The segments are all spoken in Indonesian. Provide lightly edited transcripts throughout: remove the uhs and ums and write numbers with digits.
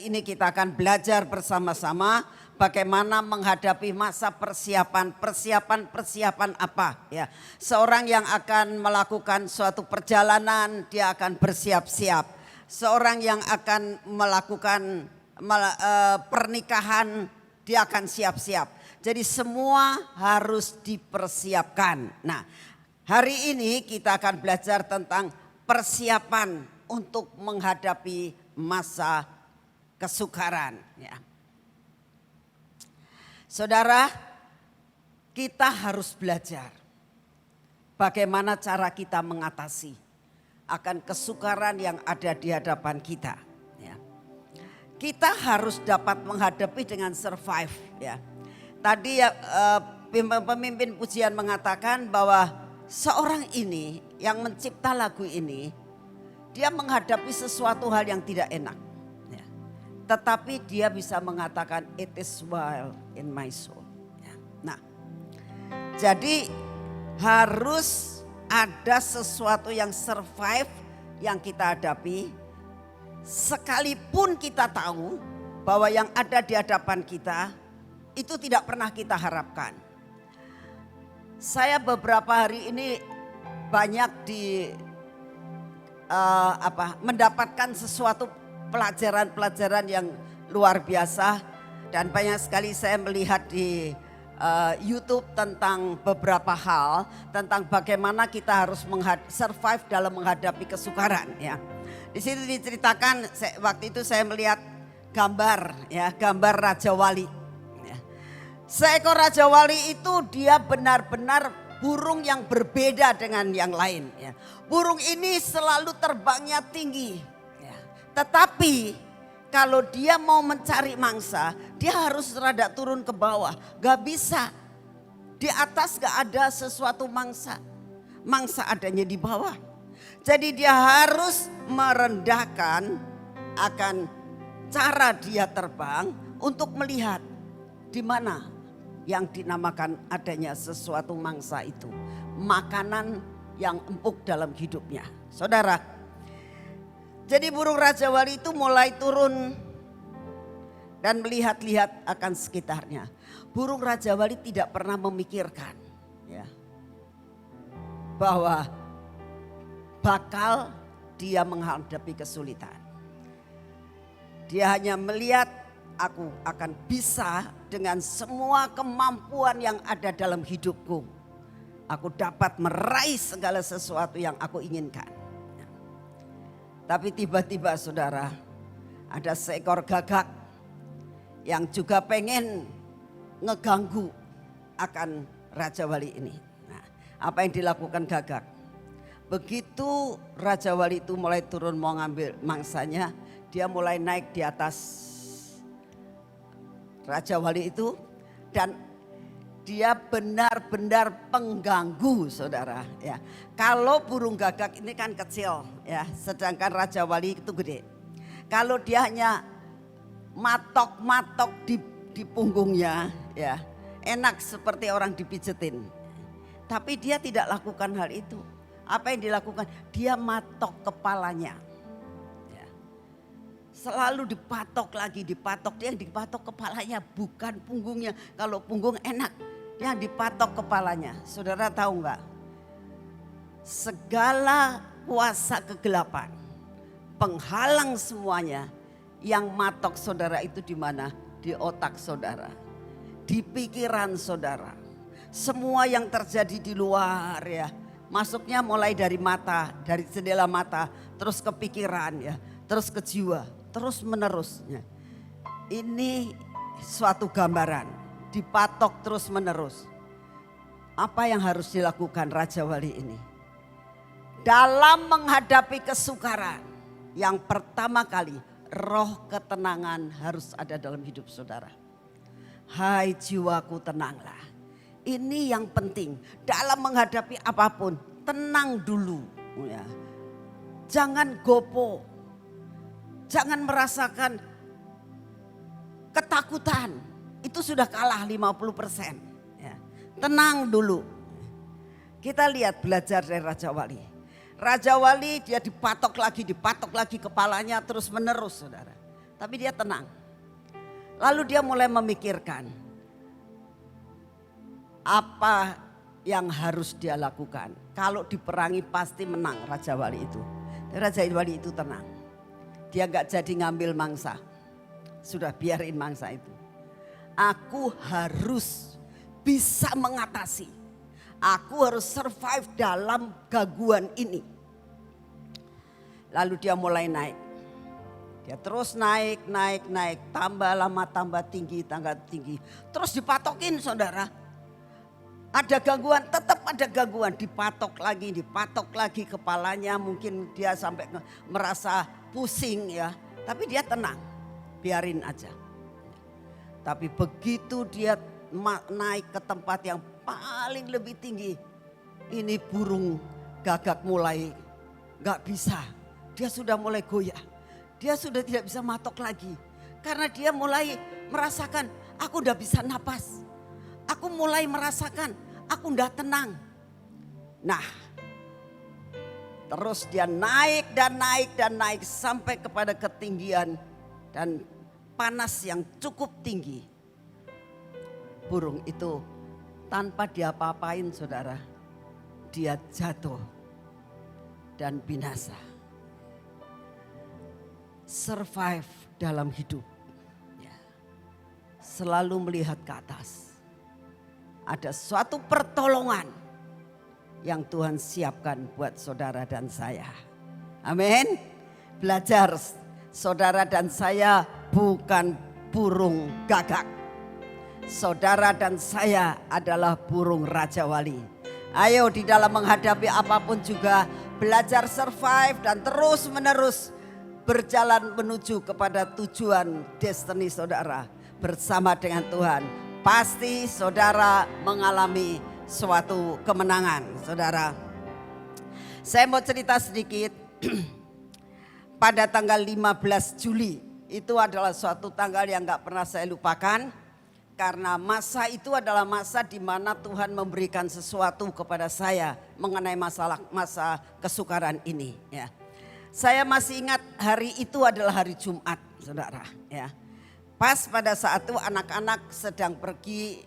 Hari ini kita akan belajar bersama-sama bagaimana menghadapi masa persiapan apa ya. Seorang yang akan melakukan suatu perjalanan dia akan bersiap-siap. Seorang yang akan melakukan pernikahan dia akan siap-siap. Jadi semua harus dipersiapkan. Nah, hari ini kita akan belajar tentang persiapan untuk menghadapi masa kesukaran. Ya. Saudara, kita harus belajar bagaimana cara kita mengatasi akan kesukaran yang ada di hadapan kita. Ya. Kita harus dapat menghadapi dengan survive. Ya. Tadi pemimpin pujian mengatakan bahwa seorang ini yang mencipta lagu ini, dia menghadapi sesuatu hal yang tidak enak. Ya. Tetapi dia bisa mengatakan it is well in my soul. Ya. Nah, jadi harus ada sesuatu yang survive yang kita hadapi. Sekalipun kita tahu bahwa yang ada di hadapan kita itu tidak pernah kita harapkan. Saya beberapa hari ini banyak mendapatkan sesuatu pelajaran-pelajaran yang luar biasa, dan banyak sekali saya melihat di YouTube tentang beberapa hal tentang bagaimana kita harus survive dalam menghadapi kesukaran. Ya, di situ diceritakan waktu itu saya melihat gambar Raja Wali. Ya. Seekor Raja Wali itu dia benar-benar burung yang berbeda dengan yang lain. Ya. Burung ini selalu terbangnya tinggi. Ya. Tetapi kalau dia mau mencari mangsa, dia harus rada turun ke bawah. Gak bisa. Di atas gak ada sesuatu mangsa. Mangsa adanya di bawah. Jadi dia harus merendahkan akan cara dia terbang untuk melihat di mana yang dinamakan adanya sesuatu mangsa itu. Makanan yang empuk dalam hidupnya. Saudara, jadi burung Raja Wali itu mulai turun dan melihat-lihat akan sekitarnya. Burung Raja Wali tidak pernah memikirkan ya, bahwa bakal dia menghadapi kesulitan. Dia hanya melihat, aku akan bisa dengan semua kemampuan yang ada dalam hidupku. Aku dapat meraih segala sesuatu yang aku inginkan. Tapi tiba-tiba saudara, ada seekor gagak yang juga pengen ngeganggu akan Raja Wali ini. Nah, apa yang dilakukan gagak? Begitu Raja Wali itu mulai turun mau ngambil mangsanya, dia mulai naik di atas Raja Wali itu, dan dia benar-benar pengganggu saudara ya. Kalau burung gagak ini kan kecil ya, sedangkan Raja Wali itu gede. Kalau dia hanya matok-matok di punggungnya ya, enak seperti orang dipijetin. Tapi dia tidak lakukan hal itu. Apa yang dilakukan? Dia matok kepalanya. Selalu dipatok lagi, dipatok. Dia yang dipatok kepalanya, bukan punggungnya. Kalau punggung enak, yang dipatok kepalanya. Saudara tahu enggak? Segala kuasa kegelapan, penghalang semuanya, yang matok saudara itu di mana? Di otak saudara, di pikiran saudara. Semua yang terjadi di luar ya, masuknya mulai dari mata, dari jendela mata, terus ke pikiran ya, terus ke jiwa. Terus menerusnya. Ini suatu gambaran. Dipatok terus menerus. Apa yang harus dilakukan Raja Wali ini? Dalam menghadapi kesukaran. Yang pertama kali, roh ketenangan harus ada dalam hidup saudara. Hai jiwaku, tenanglah. Ini yang penting. Dalam menghadapi apapun, tenang dulu. Ya. Jangan gopo. Jangan merasakan ketakutan. Itu sudah kalah 50%. Ya. Tenang dulu. Kita lihat belajar dari Raja Wali. Raja Wali dia dipatok lagi kepalanya terus menerus saudara. Tapi dia tenang. Lalu dia mulai memikirkan apa yang harus dia lakukan. Kalau diperangi pasti menang Raja Wali itu. Raja Wali itu tenang. Dia gak jadi ngambil mangsa. Sudah biarin mangsa itu. Aku harus bisa mengatasi. Aku harus survive dalam gangguan ini. Lalu dia mulai naik. Dia terus naik. Tambah lama tambah tinggi. Terus dipatokin saudara. Ada gangguan, tetap ada gangguan. Dipatok lagi kepalanya. Mungkin dia sampai merasa pusing ya. Tapi dia tenang, biarin aja. Tapi begitu dia naik ke tempat yang paling lebih tinggi. Ini burung gagak mulai gak bisa. Dia sudah mulai goyah. Dia sudah tidak bisa matok lagi. Karena dia mulai merasakan, aku udah bisa napas. Aku mulai merasakan, aku udah tenang. Nah, terus dia naik sampai kepada ketinggian dan panas yang cukup tinggi. Burung itu tanpa diapa-apain saudara, dia jatuh dan binasa. Survive dalam hidup. Ya. Selalu melihat ke atas. Ada suatu pertolongan yang Tuhan siapkan buat saudara dan saya. Amin. Belajar, saudara dan saya bukan burung gagak. Saudara dan saya adalah burung Raja Wali. Ayo di dalam menghadapi apapun juga belajar survive dan terus menerus berjalan menuju kepada tujuan destiny saudara bersama dengan Tuhan. Pasti saudara mengalami suatu kemenangan saudara. Saya mau cerita sedikit. Pada tanggal 15 Juli itu adalah suatu tanggal yang gak pernah saya lupakan. Karena masa itu adalah masa di mana Tuhan memberikan sesuatu kepada saya mengenai masa kesukaran ini. Ya. Saya masih ingat hari itu adalah hari Jumat saudara. Ya. Pas pada saat itu anak-anak sedang pergi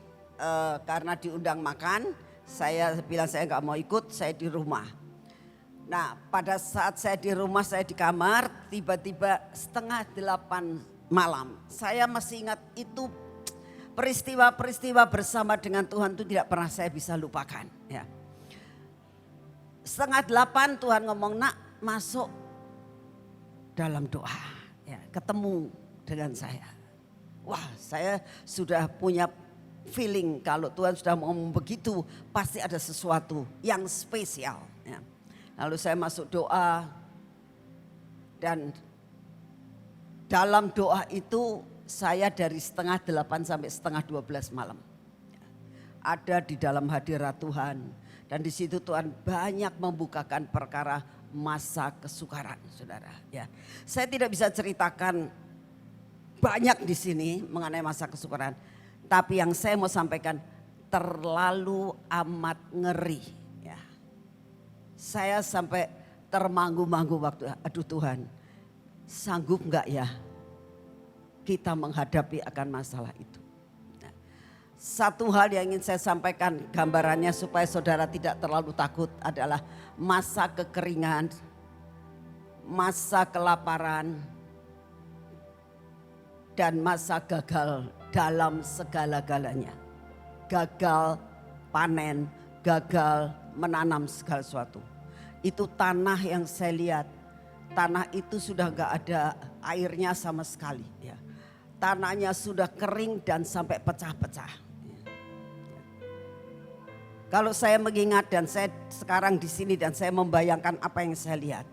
karena diundang makan. Saya bilang saya gak mau ikut, saya di rumah. Nah pada saat saya di rumah, saya di kamar, tiba-tiba 7:30 malam. Saya masih ingat itu peristiwa-peristiwa bersama dengan Tuhan itu tidak pernah saya bisa lupakan. Ya. 7:30 Tuhan ngomong, nak masuk dalam doa. Ya, ketemu dengan saya. Wah saya sudah punya feeling kalau Tuhan sudah ngomong begitu pasti ada sesuatu yang spesial. Ya. Lalu saya masuk doa dan dalam doa itu saya dari 7:30 sampai 11:30 malam. Ada di dalam hadirat Tuhan dan di situ Tuhan banyak membukakan perkara masa kesukaran saudara. Ya. Saya tidak bisa ceritakan banyak di sini mengenai masa kesukaran. Tapi yang saya mau sampaikan terlalu amat ngeri. Ya. Saya sampai termanggu-manggu waktu, aduh Tuhan sanggup gak ya kita menghadapi akan masalah itu. Nah, satu hal yang ingin saya sampaikan gambarannya supaya saudara tidak terlalu takut adalah masa kekeringan, masa kelaparan, dan masa gagal dalam segala-galanya. Gagal panen, gagal menanam segala sesuatu. Itu tanah yang saya lihat, tanah itu sudah gak ada airnya sama sekali. Ya. Tanahnya sudah kering dan sampai pecah-pecah. Ya. Kalau saya mengingat dan saya sekarang di sini dan saya membayangkan apa yang saya lihat.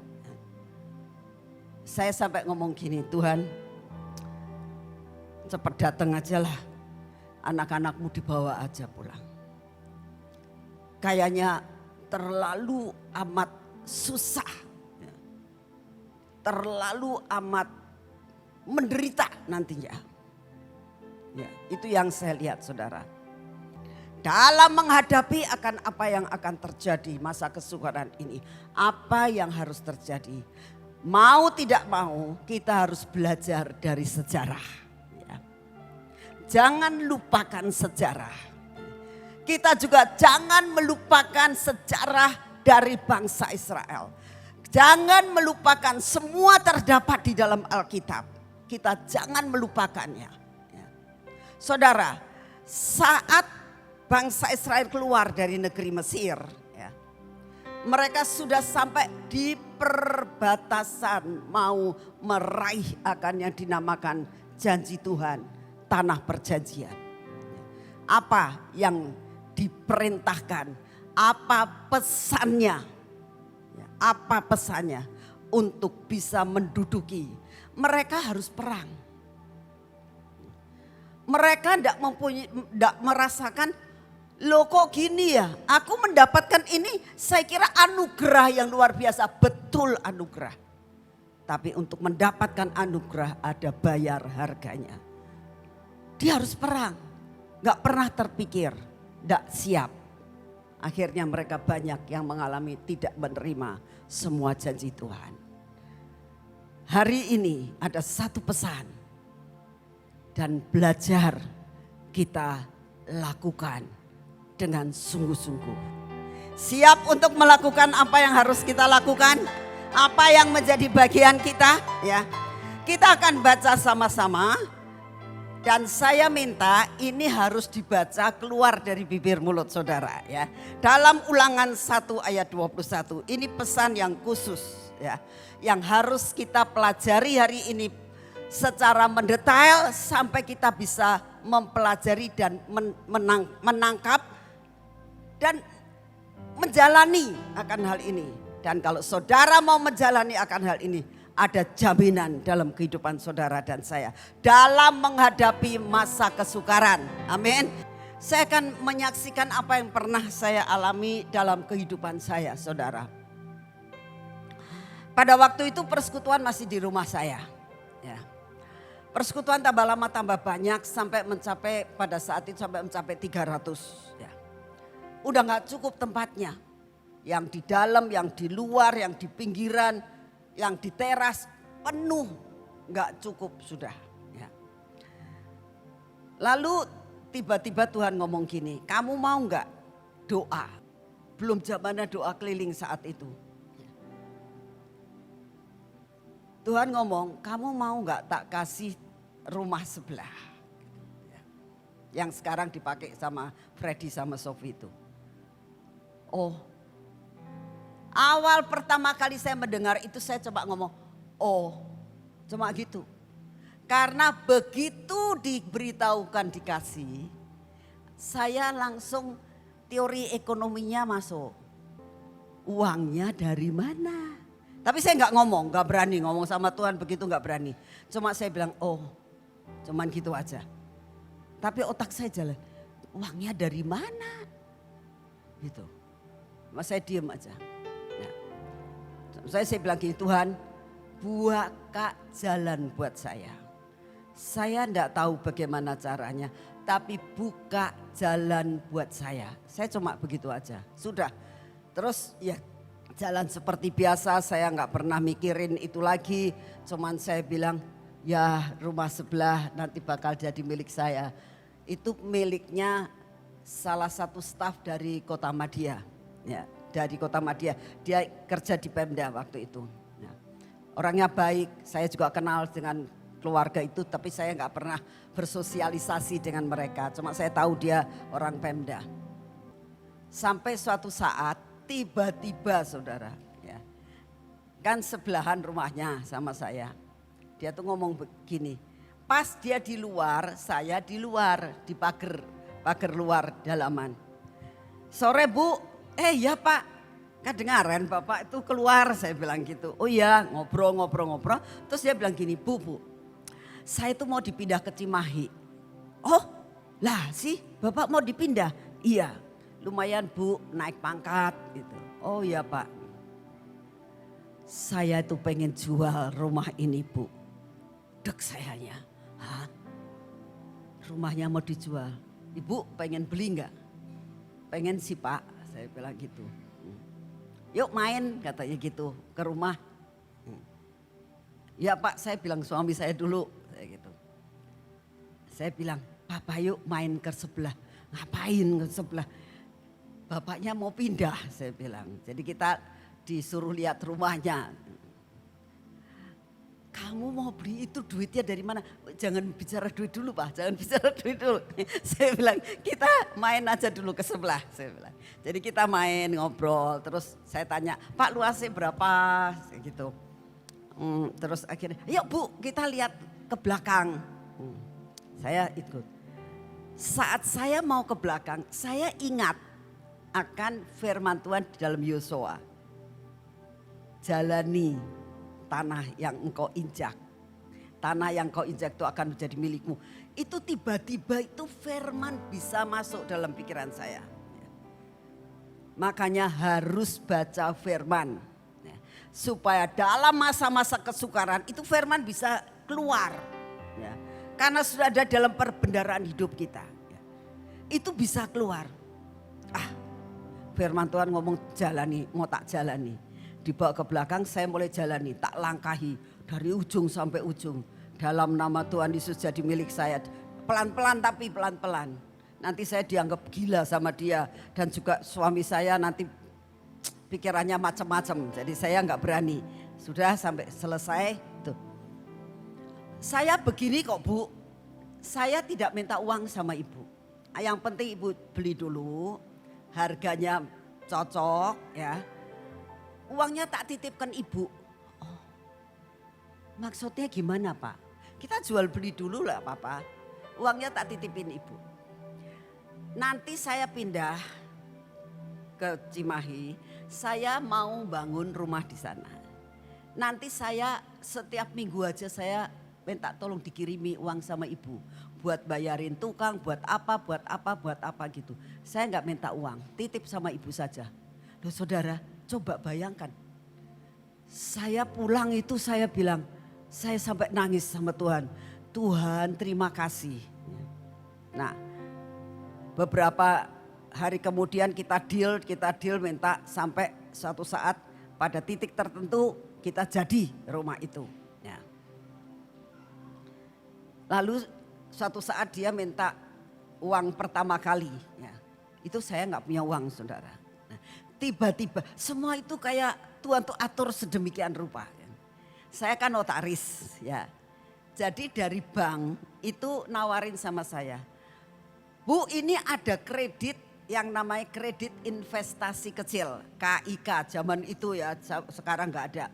Saya sampai ngomong gini, Tuhan cepat datang aja lah, anak-anakmu dibawa aja pulang. Kayaknya terlalu amat susah, terlalu amat menderita nantinya. Ya, itu yang saya lihat saudara. Dalam menghadapi akan apa yang akan terjadi masa kesukaran ini, apa yang harus terjadi? Mau tidak mau kita harus belajar dari sejarah. Ya. Jangan lupakan sejarah. Kita juga jangan melupakan sejarah dari bangsa Israel. Jangan melupakan semua terdapat di dalam Alkitab. Kita jangan melupakannya. Ya. Saudara, saat bangsa Israel keluar dari negeri Mesir, ya, mereka sudah sampai di perbatasan mau meraih akan yang dinamakan janji Tuhan, tanah perjanjian. Apa yang diperintahkan, apa pesannya, ya, apa pesannya untuk bisa menduduki? Mereka harus perang. Mereka tidak merasakan, loh kok gini ya, aku mendapatkan ini, saya kira anugerah yang luar biasa, betul anugerah. Tapi untuk mendapatkan anugerah ada bayar harganya. Dia harus perang, gak pernah terpikir, gak siap. Akhirnya mereka banyak yang mengalami tidak menerima semua janji Tuhan. Hari ini ada satu pesan dan belajar kita lakukan dengan sungguh-sungguh. Siap untuk melakukan apa yang harus kita lakukan? Apa yang menjadi bagian kita? Ya, kita akan baca sama-sama. Dan saya minta ini harus dibaca keluar dari bibir mulut saudara ya. Dalam Ulangan 1 ayat 21, ini pesan yang khusus ya. Yang harus kita pelajari hari ini secara mendetail sampai kita bisa mempelajari dan menangkap dan menjalani akan hal ini. Dan kalau saudara mau menjalani akan hal ini, ada jaminan dalam kehidupan saudara dan saya dalam menghadapi masa kesukaran. Amin. Saya akan menyaksikan apa yang pernah saya alami dalam kehidupan saya, saudara. Pada waktu itu persekutuan masih di rumah saya. Ya. Persekutuan tambah lama tambah banyak sampai mencapai pada saat itu sampai mencapai 300. Ya. Udah gak cukup tempatnya. Yang di dalam, yang di luar, yang di pinggiran, yang di teras penuh, gak cukup sudah. Ya. Lalu tiba-tiba Tuhan ngomong gini, kamu mau gak doa? Belum zamannya doa keliling saat itu. Tuhan ngomong, kamu mau gak tak kasih rumah sebelah? Yang sekarang dipakai sama Freddy sama Sophie itu. Oh, awal pertama kali saya mendengar itu saya coba ngomong, oh cuma gitu. Karena begitu diberitahukan dikasih, saya langsung teori ekonominya masuk. Uangnya dari mana? Tapi saya gak ngomong, gak berani ngomong sama Tuhan begitu gak berani. Cuma saya bilang, oh cuman gitu aja. Tapi otak saya jalan, uangnya dari mana? Gitu. Mas saya diem aja. Nah, saya bilang gini, Tuhan buka jalan buat saya. Saya enggak tahu bagaimana caranya, tapi buka jalan buat saya. Saya cuma begitu aja, sudah. Terus ya jalan seperti biasa, saya enggak pernah mikirin itu lagi. Cuman saya bilang, ya rumah sebelah nanti bakal jadi milik saya. Itu miliknya salah satu staf dari Kota Madia. Ya, dari Kota Madia, dia kerja di Pemda waktu itu. Ya. Orangnya baik, saya juga kenal dengan keluarga itu, tapi saya nggak pernah bersosialisasi dengan mereka. Cuma saya tahu dia orang Pemda. Sampai suatu saat tiba-tiba saudara, ya, kan sebelahan rumahnya sama saya. Dia tuh ngomong begini, pas dia di luar, saya di luar, di pagar luar dalaman. Sore Bu. Ya Pak, kedengaran Bapak itu keluar, saya bilang gitu. Oh iya, ngobrol. Terus dia bilang gini, Bu, saya itu mau dipindah ke Cimahi. Oh lah sih Bapak mau dipindah? Iya, lumayan Bu naik pangkat gitu. Oh iya Pak, saya itu pengen jual rumah ini Bu. Dek sayanya, hah? Rumahnya mau dijual, Ibu pengen beli enggak? Pengen sih Pak. Saya bilang gitu. Yuk main katanya gitu ke rumah. Ya Pak, saya bilang suami saya dulu, saya gitu. Saya bilang, Papa yuk main ke sebelah. Ngapain ke sebelah? Bapaknya mau pindah, saya bilang. Jadi kita disuruh lihat rumahnya. Kamu mau beli itu duitnya dari mana? Jangan bicara duit dulu Pak, jangan bicara duit dulu. Saya bilang kita main aja dulu ke sebelah. Saya bilang. Jadi kita main ngobrol, terus saya tanya Pak luasnya berapa gitu. Terus akhirnya yuk Bu kita lihat ke belakang. Saya ikut. Saat saya mau ke belakang saya ingat akan firman Tuhan di dalam Yosua. Jalani tanah yang engkau injak. Tanah yang kau injak itu akan menjadi milikmu. Itu tiba-tiba itu firman bisa masuk dalam pikiran saya. Makanya harus baca firman. Supaya dalam masa-masa kesukaran itu firman bisa keluar. Karena sudah ada dalam perbendaharaan hidup kita. Itu bisa keluar. Firman Tuhan ngomong jalani, mau tak jalani. Dibawa ke belakang saya mulai jalani, tak langkahi dari ujung sampai ujung. Dalam nama Tuhan Yesus jadi milik saya. Pelan-pelan tapi pelan-pelan. Nanti saya dianggap gila sama dia. Dan juga suami saya nanti pikirannya macam-macam. Jadi saya nggak berani. Sudah sampai selesai. Tuh. Saya begini kok Bu. Saya tidak minta uang sama ibu. Yang penting ibu beli dulu. Harganya cocok ya. Uangnya tak titipkan ibu. Oh, maksudnya gimana Pak? Kita jual beli dulu lah Papa. Uangnya tak titipin ibu. Nanti saya pindah ke Cimahi. Saya mau bangun rumah di sana. Nanti saya setiap minggu aja saya minta tolong dikirimi uang sama ibu. Buat bayarin tukang, buat apa gitu. Saya nggak minta uang, titip sama ibu saja. Loh saudara, coba bayangkan. Saya pulang itu saya bilang, saya sampai nangis sama Tuhan. Tuhan terima kasih. Nah beberapa hari kemudian kita deal minta sampai suatu saat pada titik tertentu kita jadi rumah itu. Ya. Lalu suatu saat dia minta uang pertama kali. Ya. Itu saya nggak punya uang saudara. Tiba-tiba semua itu kayak Tuhan tuh atur sedemikian rupa. Saya kan notaris ya. Jadi dari bank itu nawarin sama saya. Bu ini ada kredit yang namanya kredit investasi kecil. KIK zaman itu ya sekarang nggak ada.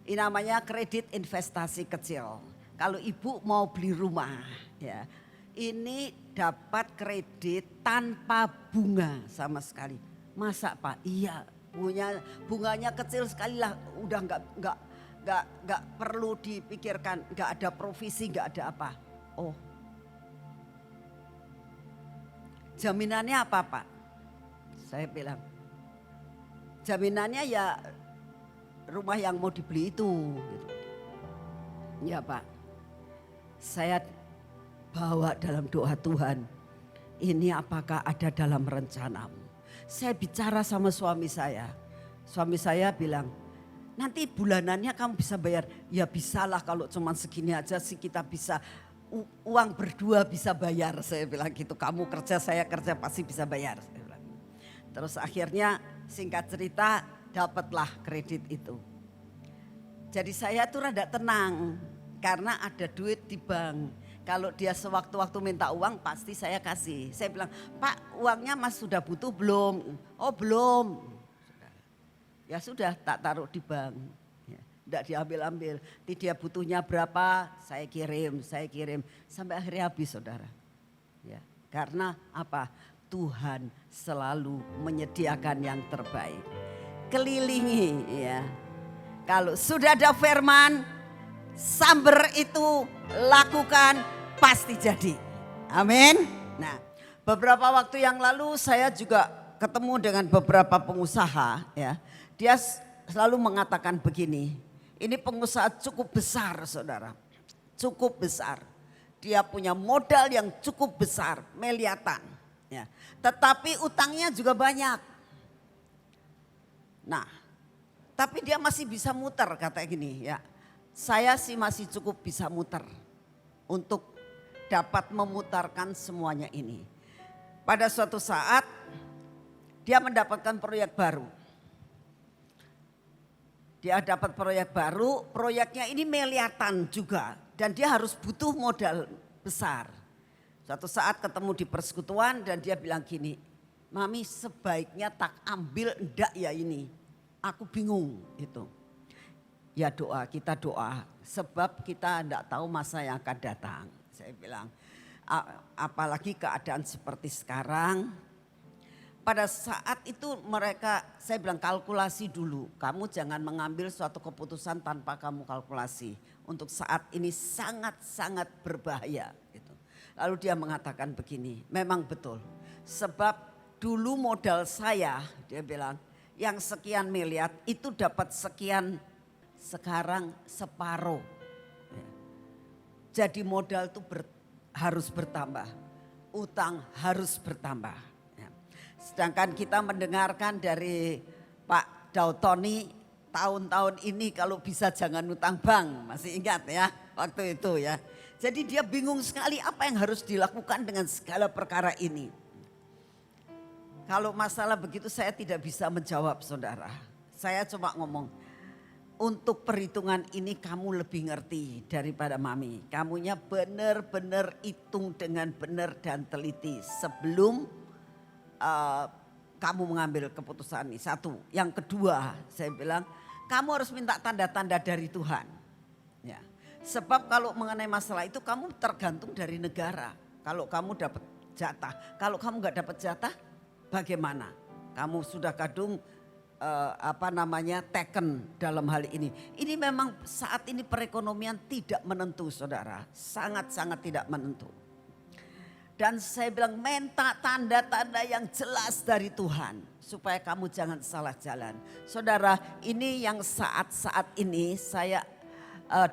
Ini namanya kredit investasi kecil. Kalau ibu mau beli rumah ya. Ini dapat kredit tanpa bunga sama sekali. Masa Pak? Iya, bunganya kecil sekali lah, udah nggak perlu dipikirkan, nggak ada provisi, nggak ada apa. Oh, jaminannya apa Pak? Saya bilang, jaminannya ya rumah yang mau dibeli itu. Gitu. Ya Pak, saya bawa dalam doa Tuhan, ini apakah ada dalam rencanamu? Saya bicara sama suami saya. Suami saya bilang, nanti bulanannya kamu bisa bayar. Ya bisalah kalau cuma segini aja sih kita bisa. Uang berdua bisa bayar. Saya bilang gitu, kamu kerja saya kerja pasti bisa bayar. Saya bilang. Terus akhirnya singkat cerita dapatlah kredit itu. Jadi saya tuh rada tenang karena ada duit di bank. Kalau dia sewaktu-waktu minta uang pasti saya kasih. Saya bilang, Pak uangnya Mas sudah butuh belum? Oh belum. Ya sudah tak taruh di bank. Ya, enggak diambil-ambil. Dia butuhnya berapa saya kirim. Sampai akhirnya habis saudara. Ya, karena apa? Tuhan selalu menyediakan yang terbaik. Kelilingi ya. Kalau sudah ada firman, samber itu lakukan pasti jadi. Amin. Nah, beberapa waktu yang lalu saya juga ketemu dengan beberapa pengusaha ya. Dia selalu mengatakan begini. Ini pengusaha cukup besar saudara. Cukup besar. Dia punya modal yang cukup besar, miliaran. Ya. Tetapi utangnya juga banyak. Nah, tapi dia masih bisa muter kata gini ya. Saya sih masih cukup bisa muter untuk dapat memutarkan semuanya ini. Pada suatu saat dia mendapatkan proyek baru. Dia dapat proyek baru, proyeknya ini miliaran juga. Dan dia harus butuh modal besar. Suatu saat ketemu di persekutuan dan dia bilang gini, Mami sebaiknya tak ambil enggak ya ini. Aku bingung itu. Ya doa, kita doa. Sebab kita enggak tahu masa yang akan datang. Saya bilang, apalagi keadaan seperti sekarang. Pada saat itu saya bilang kalkulasi dulu. Kamu jangan mengambil suatu keputusan tanpa kamu kalkulasi. Untuk saat ini sangat-sangat berbahaya. Gitu. Lalu dia mengatakan begini, memang betul. Sebab dulu modal saya, dia bilang, yang sekian miliar itu dapat sekian, sekarang separuh. Jadi modal itu harus bertambah, utang harus bertambah. Sedangkan kita mendengarkan dari Pak Dautoni tahun-tahun ini kalau bisa jangan utang bank. Masih ingat ya waktu itu ya. Jadi dia bingung sekali apa yang harus dilakukan dengan segala perkara ini. Kalau masalah begitu saya tidak bisa menjawab saudara. Saya cuma ngomong untuk perhitungan ini kamu lebih ngerti daripada Mami. Kamunya benar-benar hitung dengan benar dan teliti sebelum kamu mengambil keputusan ini. Satu, yang kedua saya bilang kamu harus minta tanda-tanda dari Tuhan. Ya. Sebab kalau mengenai masalah itu kamu tergantung dari negara. Kalau kamu dapat jatah, kalau kamu nggak dapat jatah, bagaimana? Kamu sudah kadung taken dalam hal ini. Ini memang saat ini perekonomian tidak menentu saudara, sangat-sangat tidak menentu. Dan saya bilang minta tanda-tanda yang jelas dari Tuhan. Supaya kamu jangan salah jalan. Saudara ini yang saat-saat ini saya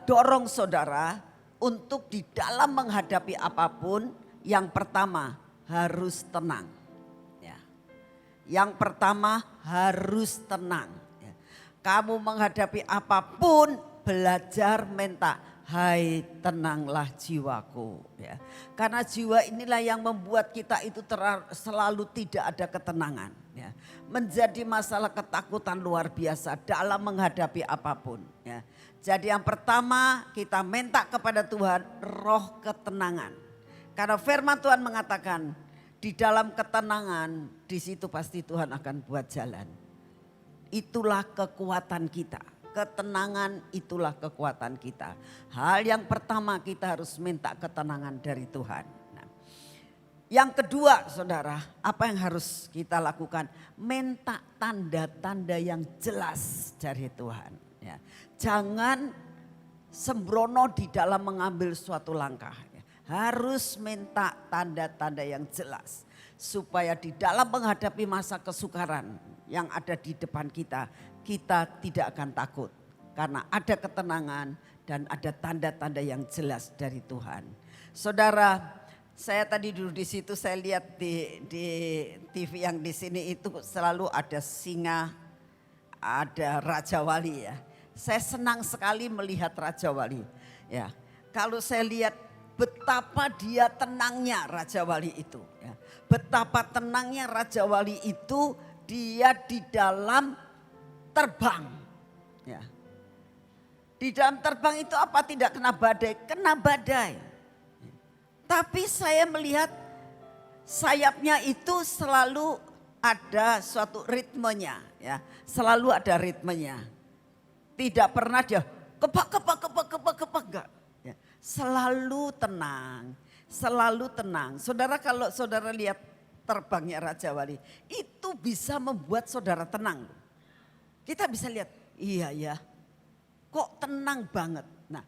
dorong saudara. Untuk di dalam menghadapi apapun. Yang pertama harus tenang. Ya. Yang pertama harus tenang. Ya. Kamu menghadapi apapun belajar minta. Hai tenanglah jiwaku ya. Karena jiwa inilah yang membuat kita itu selalu tidak ada ketenangan ya. Menjadi masalah ketakutan luar biasa dalam menghadapi apapun ya. Jadi yang pertama kita minta kepada Tuhan roh ketenangan. Karena firman Tuhan mengatakan di dalam ketenangan di situ pasti Tuhan akan buat jalan. Itulah kekuatan kita. Ketenangan itulah kekuatan kita. Hal yang pertama kita harus minta ketenangan dari Tuhan. Nah, yang kedua saudara, apa yang harus kita lakukan? Minta tanda-tanda yang jelas dari Tuhan. Ya. Jangan sembrono di dalam mengambil suatu langkah. Ya. Harus minta tanda-tanda yang jelas. Supaya di dalam menghadapi masa kesukaran yang ada di depan kita tidak akan takut. Karena ada ketenangan dan ada tanda-tanda yang jelas dari Tuhan. Saudara, saya tadi duduk di situ saya lihat di TV yang di sini itu selalu ada singa, ada Raja Wali ya. Saya senang sekali melihat Raja Wali. Ya, kalau saya lihat betapa dia tenangnya Raja Wali itu. Ya. Betapa tenangnya Raja Wali itu dia di dalam terbang. Ya. Di dalam terbang itu apa tidak kena badai? Kena badai. Tapi saya melihat sayapnya itu selalu ada suatu ritmenya. Ya. Selalu ada ritmenya. Tidak pernah dia kepak enggak. Ya. Selalu tenang. Selalu tenang. Saudara kalau saudara lihat terbangnya Raja Wali. Itu bisa membuat saudara tenang. Kita bisa lihat, iya ya, kok tenang banget. Nah,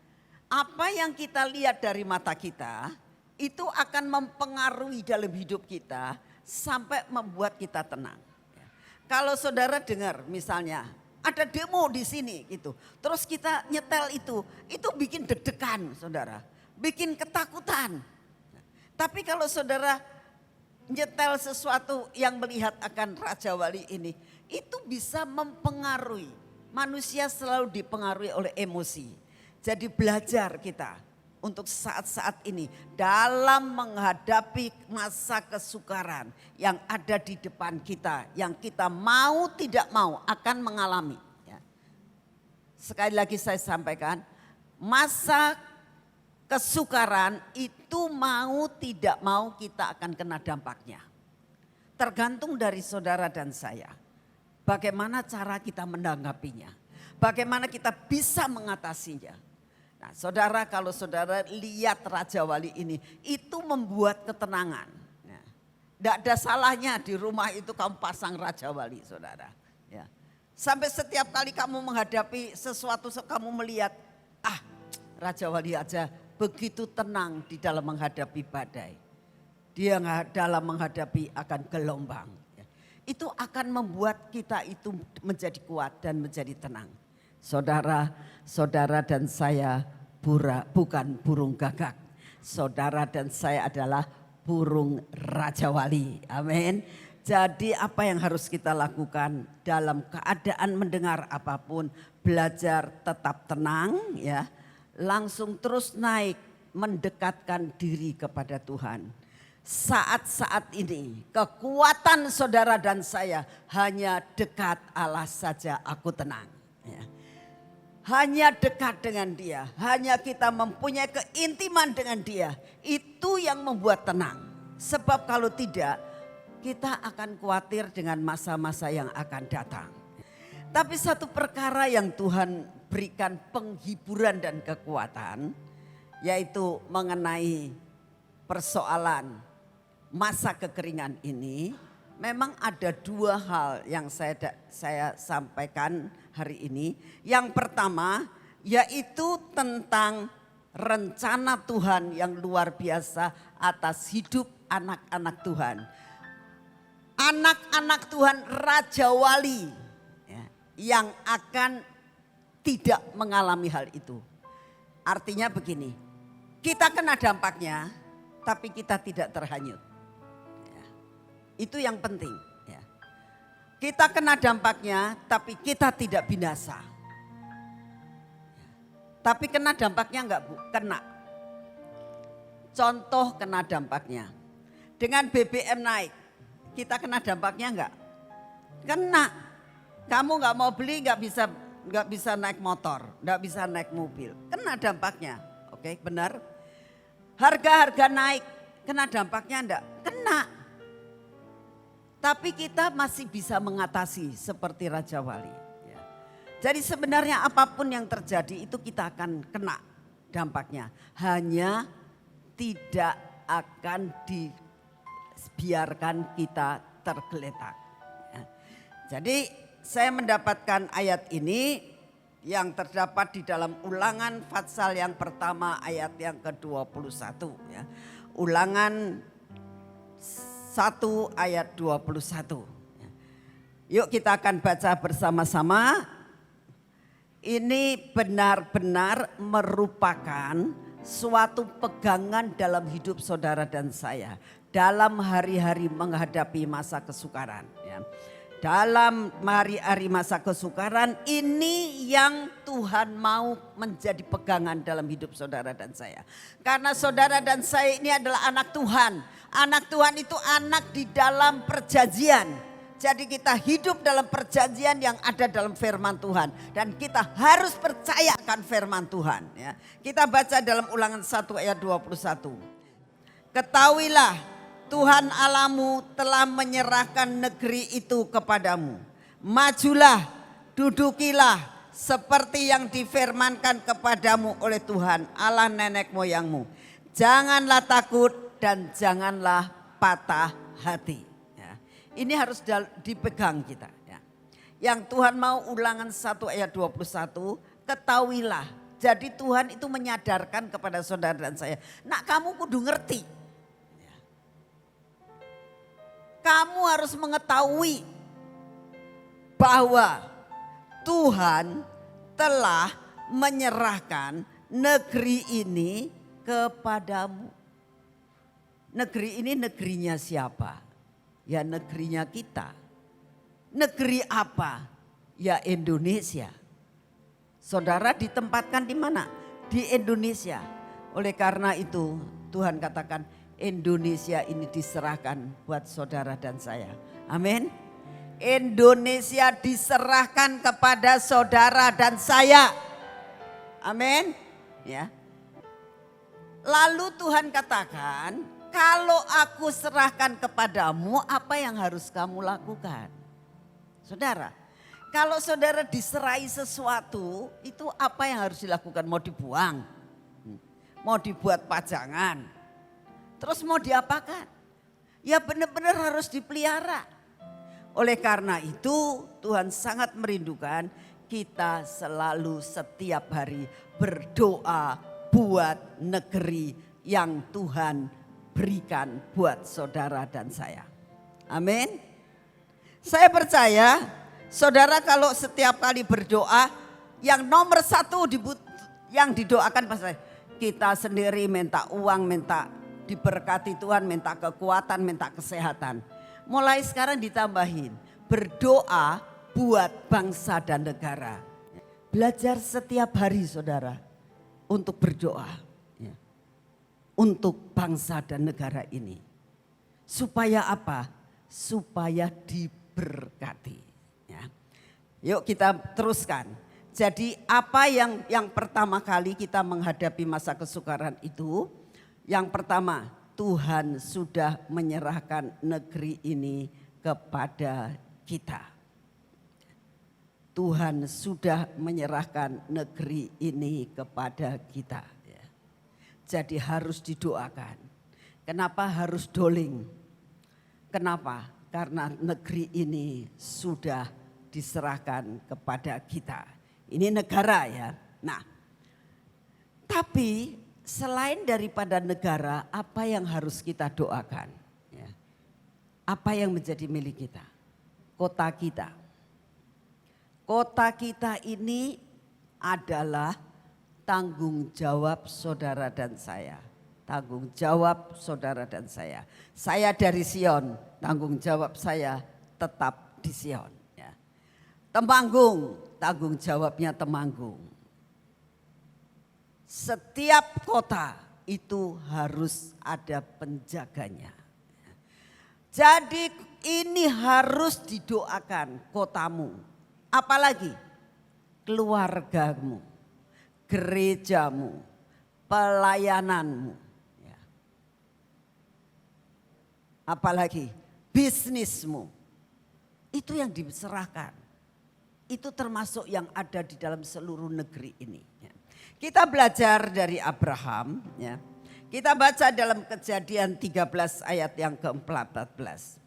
apa yang kita lihat dari mata kita, itu akan mempengaruhi dalam hidup kita sampai membuat kita tenang. Kalau saudara dengar misalnya, ada demo di sini gitu. Terus kita nyetel itu bikin deg-degan saudara, bikin ketakutan. Tapi kalau saudara nyetel sesuatu yang melihat akan Raja Wali ini, itu bisa mempengaruhi. Manusia selalu dipengaruhi oleh emosi. Jadi belajar kita untuk saat-saat ini dalam menghadapi masa kesukaran yang ada di depan kita, yang kita mau tidak mau akan mengalami. Ya. Sekali lagi saya sampaikan, masa kesukaran itu mau tidak mau kita akan kena dampaknya. Tergantung dari saudara dan saya. Bagaimana cara kita menanggapinya. Bagaimana kita bisa mengatasinya. Nah saudara, kalau saudara lihat Raja Wali ini, itu membuat ketenangan. Tidak ada salahnya di rumah itu kamu pasang Raja Wali, saudara. Ya. Sampai setiap kali kamu menghadapi sesuatu, kamu melihat, Raja Wali aja begitu tenang di dalam menghadapi badai. Dia dalam menghadapi akan gelombang. Itu akan membuat kita itu menjadi kuat dan menjadi tenang. Saudara, saudara dan saya bukan burung gagak. Saudara dan saya adalah burung Raja Wali. Amin. Jadi apa yang harus kita lakukan dalam keadaan mendengar apapun, belajar tetap tenang ya. Langsung terus naik, mendekatkan diri kepada Tuhan. Saat-saat ini kekuatan saudara dan saya hanya dekat Allah saja aku tenang. Ya. Hanya dekat dengan Dia, hanya kita mempunyai keintiman dengan Dia. Itu yang membuat tenang. Sebab kalau tidak kita akan khawatir dengan masa-masa yang akan datang. Tapi satu perkara yang Tuhan berikan penghiburan dan kekuatan, yaitu mengenai persoalan masa kekeringan ini. Memang ada dua hal yang saya sampaikan hari ini. Yang pertama yaitu tentang rencana Tuhan yang luar biasa atas hidup anak-anak Tuhan. Anak-anak Tuhan Raja Wali ya, yang akan tidak mengalami hal itu. Artinya begini, kita kena dampaknya tapi kita tidak terhanyut. Ya, itu yang penting. Ya. Kita kena dampaknya tapi kita tidak binasa. Ya. Tapi kena dampaknya enggak Bu? Kena. Contoh kena dampaknya. Dengan BBM naik, kita kena dampaknya enggak? Kena. Kamu enggak mau beli enggak bisa naik motor, enggak bisa naik mobil. Kena dampaknya. Oke, benar. Harga-harga naik, kena dampaknya enggak? Kena. Tapi kita masih bisa mengatasi seperti Raja Wali. Ya. Jadi sebenarnya apapun yang terjadi itu kita akan kena dampaknya. Hanya tidak akan dibiarkan kita tergeletak. Ya. Jadi saya mendapatkan ayat ini yang terdapat di dalam Ulangan pasal yang pertama ayat yang ke-21 ya. Ulangan 1 ayat 21. Ya. Yuk kita akan baca bersama-sama. Ini benar-benar merupakan suatu pegangan dalam hidup saudara dan saya. Dalam hari-hari menghadapi masa kesukaran ya. Dalam hari-hari masa kesukaran ini yang Tuhan mau menjadi pegangan dalam hidup saudara dan saya. Karena saudara dan saya ini adalah anak Tuhan. Anak Tuhan itu anak di dalam perjanjian. Jadi kita hidup dalam perjanjian yang ada dalam firman Tuhan. Dan kita harus percaya akan firman Tuhan. Ya. Kita baca dalam Ulangan 1 ayat 21. Ketahuilah Tuhan Allahmu telah menyerahkan negeri itu kepadamu. Majulah, dudukilah seperti yang difirmankan kepadamu oleh Tuhan Allah nenek moyangmu. Janganlah takut dan janganlah patah hati. Ya. Ini harus dipegang kita. Ya. Yang Tuhan mau Ulangan 1 ayat 21, ketahuilah. Jadi Tuhan itu menyadarkan kepada saudara dan saya. Nak kamu kudu ngerti. Kamu harus mengetahui bahwa Tuhan telah menyerahkan negeri ini kepadamu. Negeri ini negerinya siapa? Ya negerinya kita. Negeri apa? Ya Indonesia. Saudara ditempatkan di mana? di Indonesia. Oleh karena itu Tuhan katakan Indonesia ini diserahkan buat saudara dan saya. Amin. Indonesia diserahkan kepada saudara dan saya. Amin. Ya. Lalu Tuhan katakan, kalau aku serahkan kepadamu, apa yang harus kamu lakukan? Saudara, kalau saudara diserai sesuatu, itu apa yang harus dilakukan? Mau dibuang? Mau dibuat pajangan? Terus mau diapakan? Ya benar-benar harus dipelihara. Oleh karena itu Tuhan sangat merindukan kita selalu setiap hari berdoa buat negeri yang Tuhan berikan buat saudara dan saya. Amin. Saya percaya saudara kalau setiap kali berdoa yang nomor satu yang didoakan pasti kita sendiri minta uang, minta diberkati Tuhan, minta kekuatan, minta kesehatan. Mulai sekarang ditambahin berdoa buat bangsa dan negara. Belajar setiap hari saudara untuk berdoa ya, untuk bangsa dan negara ini. Supaya apa? Supaya diberkati. Ya. Yuk kita teruskan. Jadi apa yang pertama kali kita menghadapi masa kesukaran itu? Yang pertama, Tuhan sudah menyerahkan negeri ini kepada kita. Tuhan sudah menyerahkan negeri ini kepada kita. Jadi harus didoakan. Kenapa harus doling? Kenapa? Karena negeri ini sudah diserahkan kepada kita. Ini negara ya. Nah, tapi selain daripada negara, apa yang harus kita doakan? Ya. Apa yang menjadi milik kita? Kota kita. Kota kita ini adalah tanggung jawab saudara dan saya. Tanggung jawab saudara dan saya. Saya dari Sion, tanggung jawab saya tetap di Sion. Ya. Temanggung, tanggung jawabnya Temanggung. Setiap kota itu harus ada penjaganya. Jadi ini harus didoakan kotamu. Apalagi keluargamu, gerejamu, pelayananmu. Ya. Apalagi bisnismu. Itu yang diserahkan. Itu termasuk yang ada di dalam seluruh negeri ini. Ya. Kita belajar dari Abraham. Ya. Kita baca dalam Kejadian 13 ayat yang ke-14.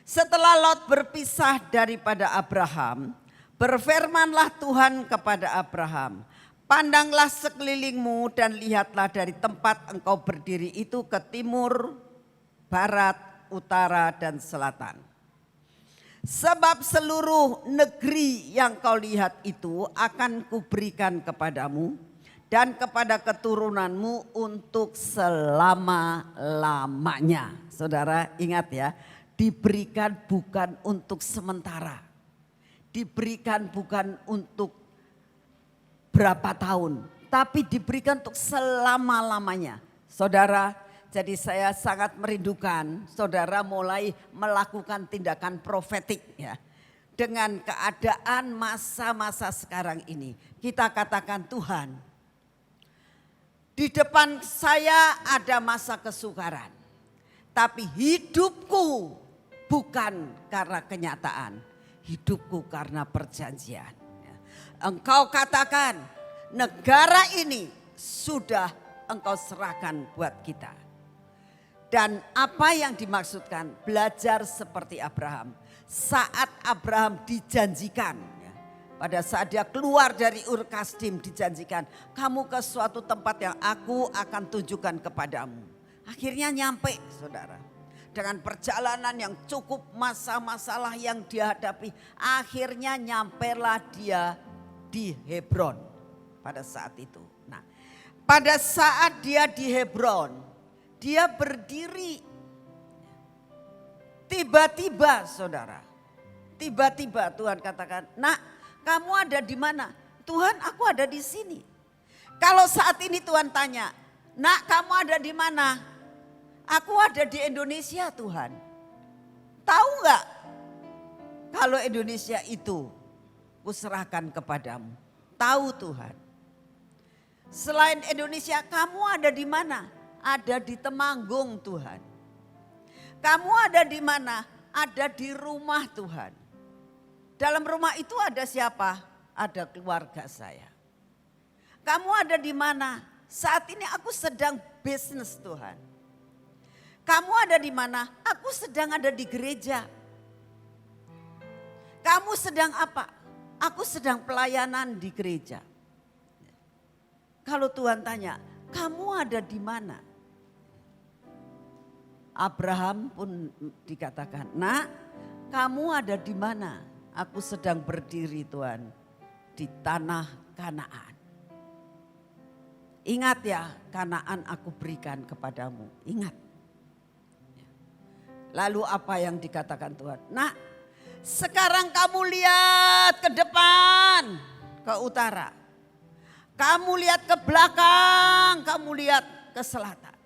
Setelah Lot berpisah daripada Abraham, berfirmanlah Tuhan kepada Abraham, pandanglah sekelilingmu dan lihatlah dari tempat engkau berdiri itu ke timur, barat, utara dan selatan. Sebab seluruh negeri yang kau lihat itu akan kuberikan kepadamu dan kepada keturunanmu untuk selama-lamanya. Saudara ingat ya, diberikan bukan untuk sementara. Diberikan bukan untuk berapa tahun, tapi diberikan untuk selama-lamanya. Saudara, jadi saya sangat merindukan saudara mulai melakukan tindakan profetik ya. Dengan keadaan masa-masa sekarang ini, kita katakan Tuhan, di depan saya ada masa kesukaran, tapi hidupku bukan karena kenyataan. Hidupku karena perjanjian. Engkau katakan negara ini sudah engkau serahkan buat kita. Dan apa yang dimaksudkan? Belajar seperti Abraham. Saat Abraham dijanjikan. Pada saat dia keluar dari Ur Kasdim dijanjikan. Kamu ke suatu tempat yang aku akan tunjukkan kepadamu. Akhirnya nyampe saudara. Dengan perjalanan yang cukup masalah yang dihadapi. Akhirnya nyampelah dia di Hebron pada saat itu. Nah, pada saat dia di Hebron, dia berdiri. Tiba-tiba saudara, tiba-tiba Tuhan katakan, nak kamu ada di mana? Tuhan aku ada di sini. Kalau saat ini Tuhan tanya, nak kamu ada di mana? Aku ada di Indonesia Tuhan. Tahu nggak? Kalau Indonesia itu kuserahkan kepadamu. Tahu Tuhan. Selain Indonesia, kamu ada di mana? Ada di Temanggung Tuhan. Kamu ada di mana? Ada di rumah Tuhan. Dalam rumah itu ada siapa? Ada keluarga saya. Kamu ada di mana? Saat ini aku sedang bisnis Tuhan. Kamu ada di mana? Aku sedang ada di gereja. Kamu sedang apa? Aku sedang pelayanan di gereja. Kalau Tuhan tanya, kamu ada di mana? Abraham pun dikatakan, nak kamu ada di mana? Aku sedang berdiri Tuhan di tanah Kanaan. Ingat ya, Kanaan aku berikan kepadamu. Ingat. Lalu apa yang dikatakan Tuhan? Nak, sekarang kamu lihat ke depan, ke utara. Kamu lihat ke belakang, kamu lihat ke selatan.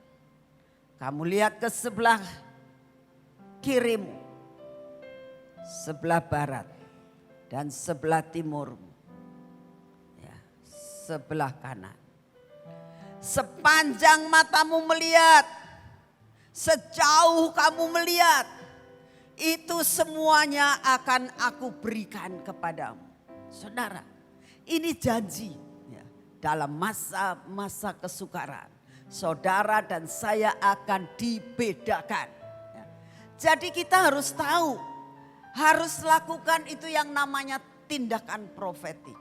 Kamu lihat ke sebelah kirimu, sebelah barat, dan sebelah timurmu. Ya, sebelah kanan. Sepanjang matamu melihat, sejauh kamu melihat, itu semuanya akan aku berikan kepadamu. Saudara, ini janji ya, dalam masa-masa kesukaran. Saudara dan saya akan dibedakan. Ya. Jadi kita harus tahu, harus lakukan itu yang namanya tindakan profetik.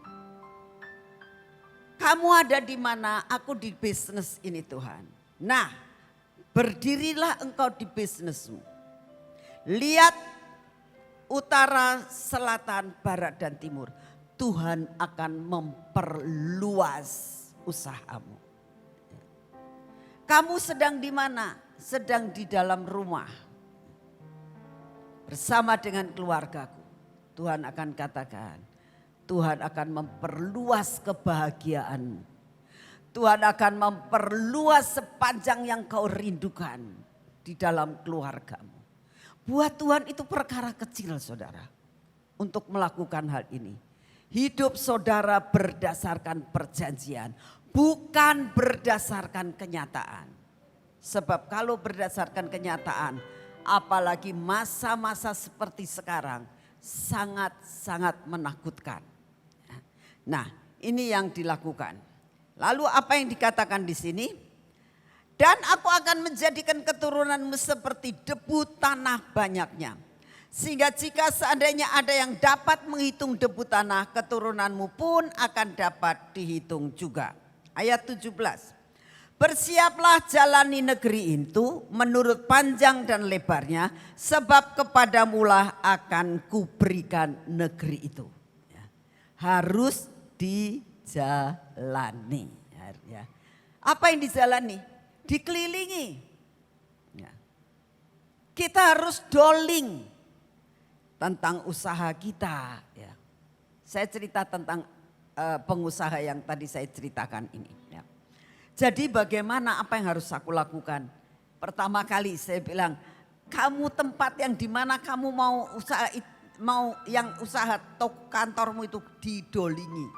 Kamu ada di mana? Aku di bisnis ini Tuhan. Nah, berdirilah engkau di bisnismu. Lihat utara, selatan, barat dan timur. Tuhan akan memperluas usahamu. Kamu sedang di mana? Sedang di dalam rumah. Bersama dengan keluargaku. Tuhan akan katakan, Tuhan akan memperluas kebahagiaanmu. Tuhan akan memperluas sepanjang yang kau rindukan di dalam keluargamu. Buat Tuhan itu perkara kecil saudara. Untuk melakukan hal ini. Hidup saudara berdasarkan perjanjian. Bukan berdasarkan kenyataan. Sebab kalau berdasarkan kenyataan, apalagi masa-masa seperti sekarang, sangat-sangat menakutkan. Nah, ini yang dilakukan. Lalu apa yang dikatakan di sini? Dan aku akan menjadikan keturunanmu seperti debu tanah banyaknya. Sehingga jika seandainya ada yang dapat menghitung debu tanah, keturunanmu pun akan dapat dihitung juga. Ayat 17. Bersiaplah jalani negeri itu menurut panjang dan lebarnya, sebab kepadamulah akan kuberikan negeri itu. Ya. Harus dijalani. Ya. Apa yang dijalani? Dikelilingi. Ya. Kita harus doling tentang usaha kita. Ya. Saya cerita tentang pengusaha yang tadi saya ceritakan ini. Ya. Jadi bagaimana apa yang harus aku lakukan? Pertama kali saya bilang, kamu tempat yang dimana kamu mau usaha toko kantormu itu didolingi.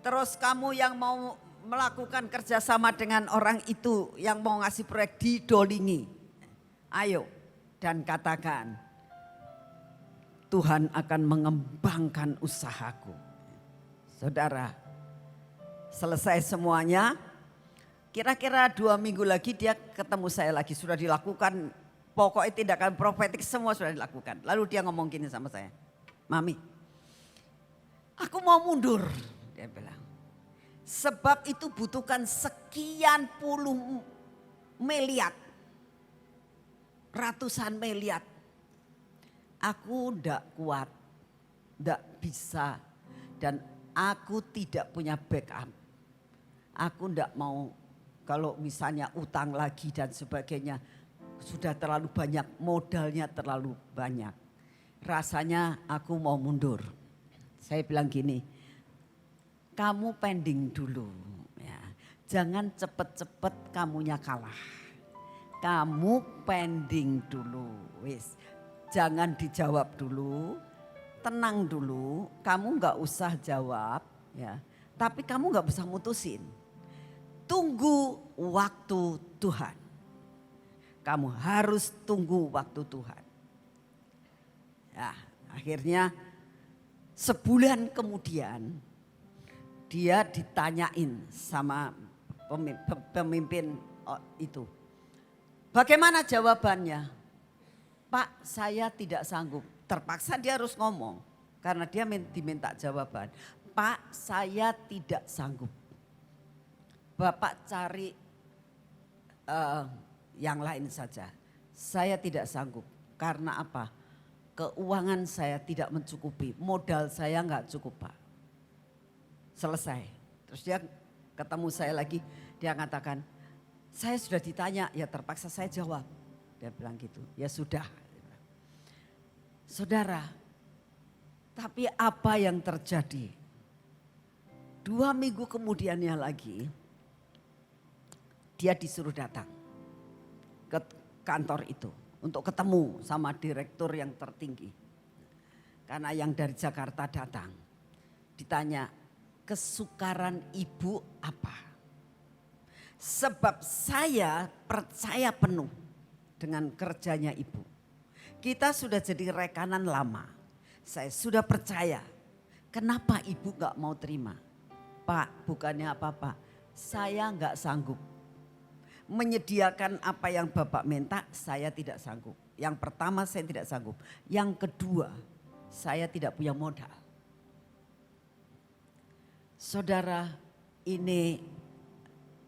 Terus kamu yang mau melakukan kerjasama dengan orang itu yang mau ngasih proyek didolingi. Ayo dan katakan, Tuhan akan mengembangkan usahaku. Saudara, selesai semuanya, kira-kira 2 minggu lagi dia ketemu saya lagi. Sudah dilakukan, pokoknya tindakan profetik semua sudah dilakukan. Lalu dia ngomong gini sama saya, Mami, aku mau mundur, dia bilang. Sebab itu butuhkan sekian puluh miliar, ratusan miliar. Aku ndak kuat, ndak bisa, dan aku tidak punya backup. Aku ndak mau kalau misalnya utang lagi dan sebagainya. Sudah terlalu banyak, modalnya terlalu banyak. Rasanya aku mau mundur. Saya bilang gini, kamu pending dulu. Ya. Jangan cepet-cepet kamunya kalah. Kamu pending dulu. Wis, jangan dijawab dulu, tenang dulu. Kamu gak usah jawab, ya. Tapi kamu gak usah mutusin. Tunggu waktu Tuhan. Kamu harus tunggu waktu Tuhan. Ya, akhirnya sebulan kemudian dia ditanyain sama pemimpin itu. Bagaimana jawabannya? Pak, saya tidak sanggup. Terpaksa dia harus ngomong karena dia diminta jawaban. Pak, saya tidak sanggup. Bapak cari yang lain saja. Saya tidak sanggup. Karena apa? Keuangan saya tidak mencukupi. Modal saya enggak cukup, Pak. Selesai. Terus dia ketemu saya lagi. Dia katakan, saya sudah ditanya, ya terpaksa saya jawab. Dia bilang gitu, ya sudah. Saudara, tapi apa yang terjadi? 2 minggu kemudiannya lagi, dia disuruh datang ke kantor itu untuk ketemu sama direktur yang tertinggi. Karena yang dari Jakarta datang. Ditanya, kesukaran ibu apa? Sebab saya percaya penuh dengan kerjanya ibu. Kita sudah jadi rekanan lama. Saya sudah percaya. Kenapa ibu gak mau terima? Pak, bukannya apa-apa. Saya gak sanggup. Menyediakan apa yang Bapak minta, saya tidak sanggup. Yang pertama saya tidak sanggup. Yang kedua, saya tidak punya modal. Saudara, ini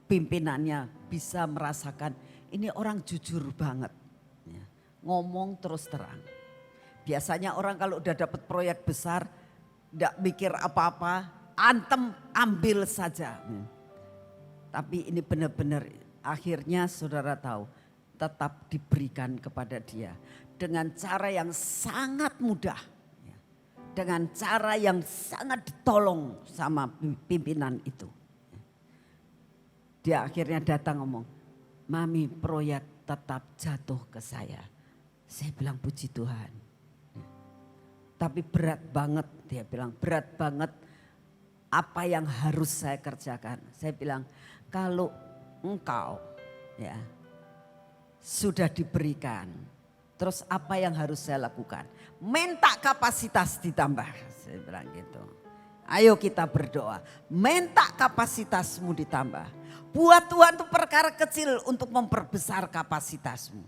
pimpinannya bisa merasakan ini orang jujur banget. Ya, ngomong terus terang. Biasanya orang kalau udah dapat proyek besar, tidak mikir apa-apa, antem ambil saja. Tapi ini benar-benar akhirnya saudara tahu tetap diberikan kepada dia. Dengan cara yang sangat mudah. Dengan cara yang sangat ditolong sama pimpinan itu. Dia akhirnya datang ngomong, Mami proyek tetap jatuh ke saya. Saya bilang puji Tuhan. Tapi berat banget, dia bilang berat banget apa yang harus saya kerjakan. Saya bilang kalau engkau ya sudah diberikan, terus apa yang harus saya lakukan? Minta kapasitas ditambah, saya bilang gitu. Ayo kita berdoa, minta kapasitasmu ditambah. Buat Tuhan itu perkara kecil untuk memperbesar kapasitasmu.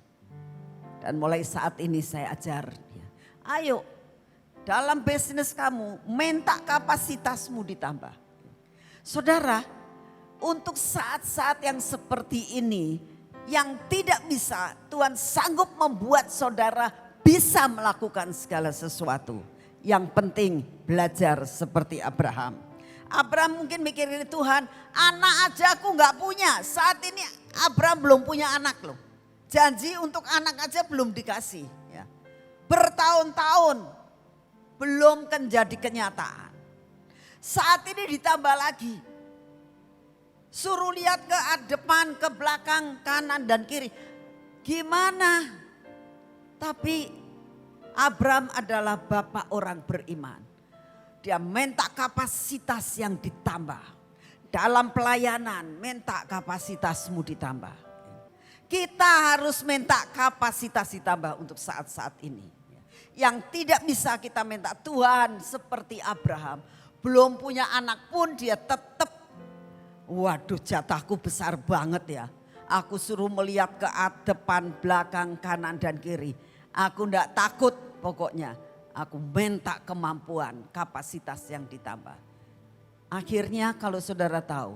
Dan mulai saat ini saya ajar dia, ayo dalam bisnis kamu minta kapasitasmu ditambah. Saudara, untuk saat-saat yang seperti ini, yang tidak bisa, Tuhan sanggup membuat saudara bisa melakukan segala sesuatu. Yang penting belajar seperti Abraham. Abraham mungkin mikirin Tuhan, anak aja aku gak punya. Saat ini Abraham belum punya anak loh. Janji untuk anak aja belum dikasih. Ya. Bertahun-tahun belum jadi kenyataan. Saat ini ditambah lagi. Suruh lihat ke depan, ke belakang, kanan dan kiri. Gimana? Tapi Abraham adalah bapak orang beriman. Dia minta kapasitas yang ditambah. Dalam pelayanan minta kapasitasmu ditambah. Kita harus minta kapasitas ditambah untuk saat-saat ini. Yang tidak bisa kita minta, Tuhan seperti Abraham. Belum punya anak pun dia tetap, waduh jatahku besar banget ya. Aku suruh melihat ke depan, belakang, kanan dan kiri. Aku enggak takut pokoknya. Aku minta kemampuan, kapasitas yang ditambah. Akhirnya kalau saudara tahu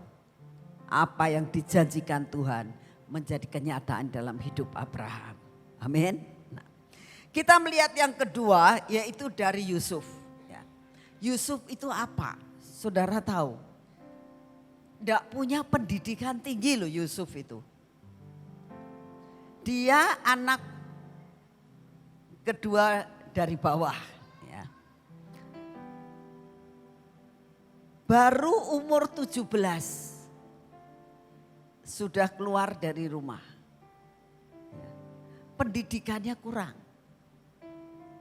apa yang dijanjikan Tuhan menjadi kenyataan dalam hidup Abraham. Amin. Nah, kita melihat yang kedua yaitu dari Yusuf. Ya. Yusuf itu apa? Saudara tahu? Tidak punya pendidikan tinggi loh Yusuf itu. Dia anak kedua dari bawah. Ya. baru umur 17 sudah keluar dari rumah. Pendidikannya kurang.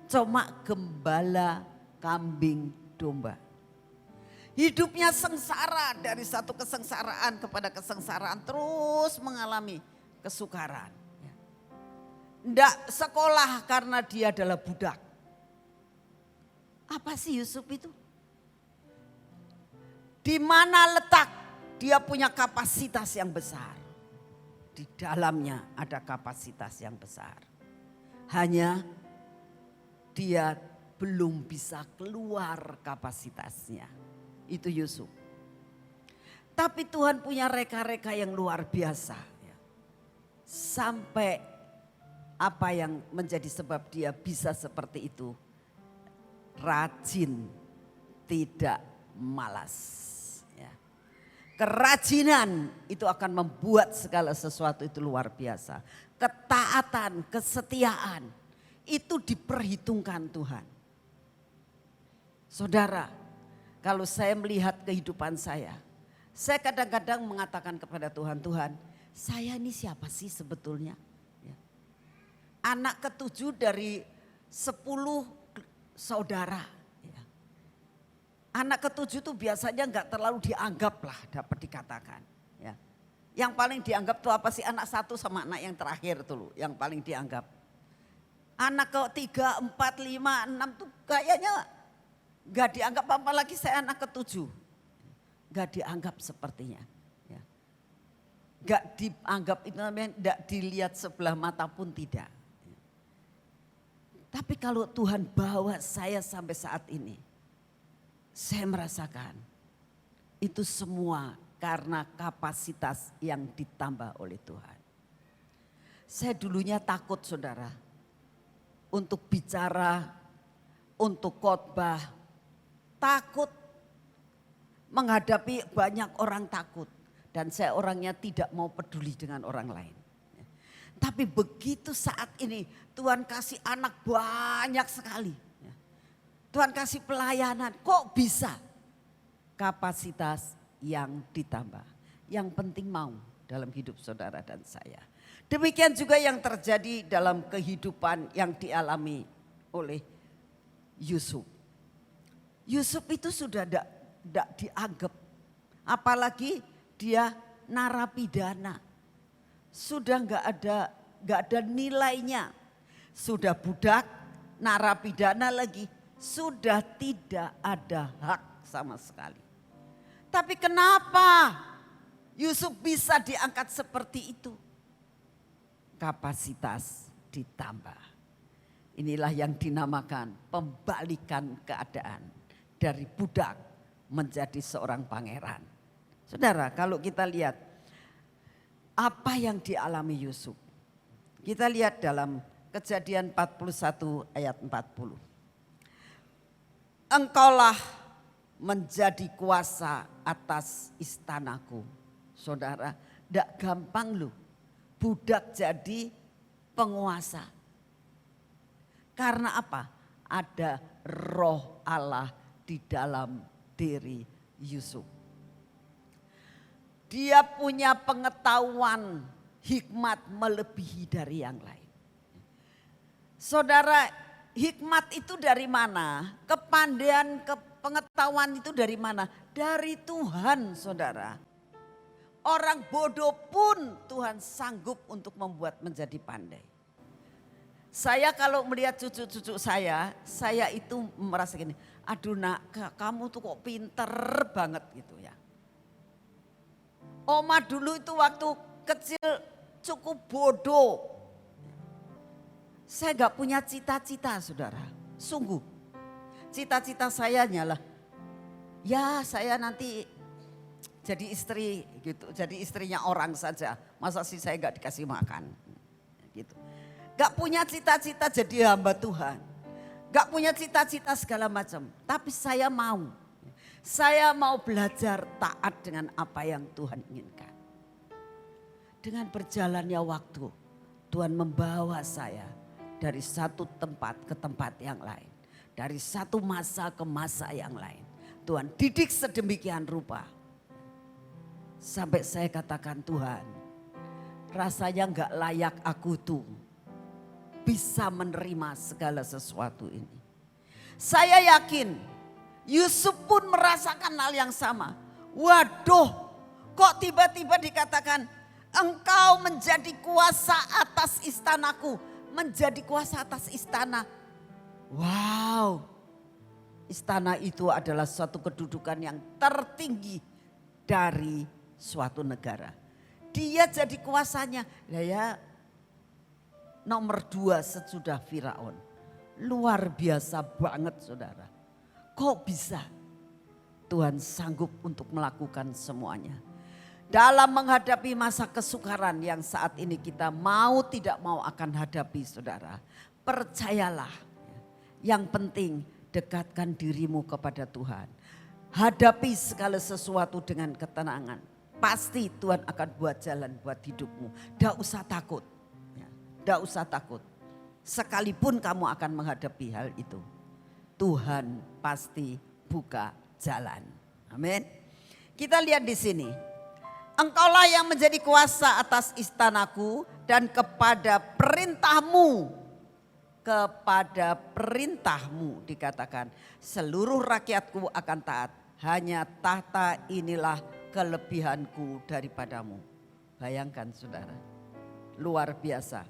Cuma gembala kambing domba. Hidupnya sengsara, dari satu kesengsaraan kepada kesengsaraan, terus mengalami kesukaran. Tidak sekolah karena dia adalah budak. Apa sih Yusuf itu? Di mana letak dia punya kapasitas yang besar. Di dalamnya ada kapasitas yang besar. Hanya dia belum bisa keluar kapasitasnya. Itu Yusuf. Tapi Tuhan punya reka-reka yang luar biasa. Sampai apa yang menjadi sebab dia bisa seperti itu. Rajin, tidak malas. Kerajinan itu akan membuat segala sesuatu itu luar biasa. Ketaatan, kesetiaan itu diperhitungkan Tuhan. Saudara, kalau saya melihat kehidupan saya kadang-kadang mengatakan kepada Tuhan, Tuhan, saya ini siapa sih sebetulnya? Anak ketujuh dari 10 saudara. Anak ketujuh itu biasanya enggak terlalu dianggap lah, dapat dikatakan. Ya. Yang paling dianggap tuh apa sih? Anak 1 sama anak yang terakhir tuh loh, yang paling dianggap. Anak ke 3, 4, 5, 6 tuh kayaknya enggak dianggap, apalagi saya anak ke-7. Enggak dianggap sepertinya. Ya. Enggak dianggap, itu namanya enggak dilihat sebelah mata pun tidak. Ya. Tapi kalau Tuhan bawa saya sampai saat ini, saya merasakan itu semua karena kapasitas yang ditambah oleh Tuhan. Saya dulunya takut saudara untuk bicara, untuk khotbah, takut menghadapi banyak orang takut. Dan saya orangnya tidak mau peduli dengan orang lain. Tapi begitu saat ini Tuhan kasih anak banyak sekali. Tuhan kasih pelayanan, kok bisa? Kapasitas yang ditambah. Yang penting mau dalam hidup saudara dan saya. Demikian juga yang terjadi dalam kehidupan yang dialami oleh Yusuf. Yusuf itu sudah tidak dianggap. Apalagi dia narapidana. Sudah nggak ada nilainya. Sudah budak, narapidana lagi. Sudah tidak ada hak sama sekali. Tapi kenapa Yusuf bisa diangkat seperti itu? Kapasitas ditambah. Inilah yang dinamakan pembalikan keadaan. Dari budak menjadi seorang pangeran. Saudara, kalau kita lihat apa yang dialami Yusuf. Kita lihat dalam Kejadian 41 ayat 40. Engkaulah menjadi kuasa atas istanaku. Saudara, tidak gampang loh budak jadi penguasa. Karena apa? Ada roh Allah di dalam diri Yusuf. Dia punya pengetahuan, hikmat melebihi dari yang lain. Saudara, hikmat itu dari mana? Kepandaian, pengetahuan itu dari mana? Dari Tuhan saudara. Orang bodoh pun Tuhan sanggup untuk membuat menjadi pandai. Saya kalau melihat cucu-cucu saya itu merasa gini, aduh nak kamu tuh kok pinter banget gitu ya. Oma dulu itu waktu kecil cukup bodoh. Saya gak punya cita-cita saudara, sungguh. Cita-cita saya hanyalah, ya saya nanti jadi istri gitu, jadi istrinya orang saja. Masa sih saya gak dikasih makan gitu. Gak punya cita-cita jadi hamba Tuhan. Gak punya cita-cita segala macam. Tapi saya mau belajar taat dengan apa yang Tuhan inginkan. Dengan berjalannya waktu, Tuhan membawa saya dari satu tempat ke tempat yang lain. Dari satu masa ke masa yang lain. Tuhan didik sedemikian rupa. Sampai saya katakan, Tuhan, rasanya gak layak aku tuh bisa menerima segala sesuatu ini. Saya yakin Yusuf pun merasakan hal yang sama. Waduh, kok tiba-tiba dikatakan engkau menjadi kuasa atas istanaku. Menjadi kuasa atas istana. Wow, istana itu adalah suatu kedudukan yang tertinggi dari suatu negara. Dia jadi kuasanya. Ya, nomor 2 sesudah Firaun. Luar biasa banget saudara. Kok bisa Tuhan sanggup untuk melakukan semuanya. Dalam menghadapi masa kesukaran yang saat ini kita mau tidak mau akan hadapi saudara. Percayalah. Yang penting dekatkan dirimu kepada Tuhan. Hadapi segala sesuatu dengan ketenangan. Pasti Tuhan akan buat jalan buat hidupmu. Tidak usah takut. Tidak usah takut. Sekalipun kamu akan menghadapi hal itu. Tuhan pasti buka jalan. Amin. Kita lihat di sini. Engkaulah yang menjadi kuasa atas istanaku dan kepada perintahmu. Kepada perintahmu dikatakan seluruh rakyatku akan taat. Hanya tahta inilah kelebihanku daripadamu. Bayangkan saudara, luar biasa.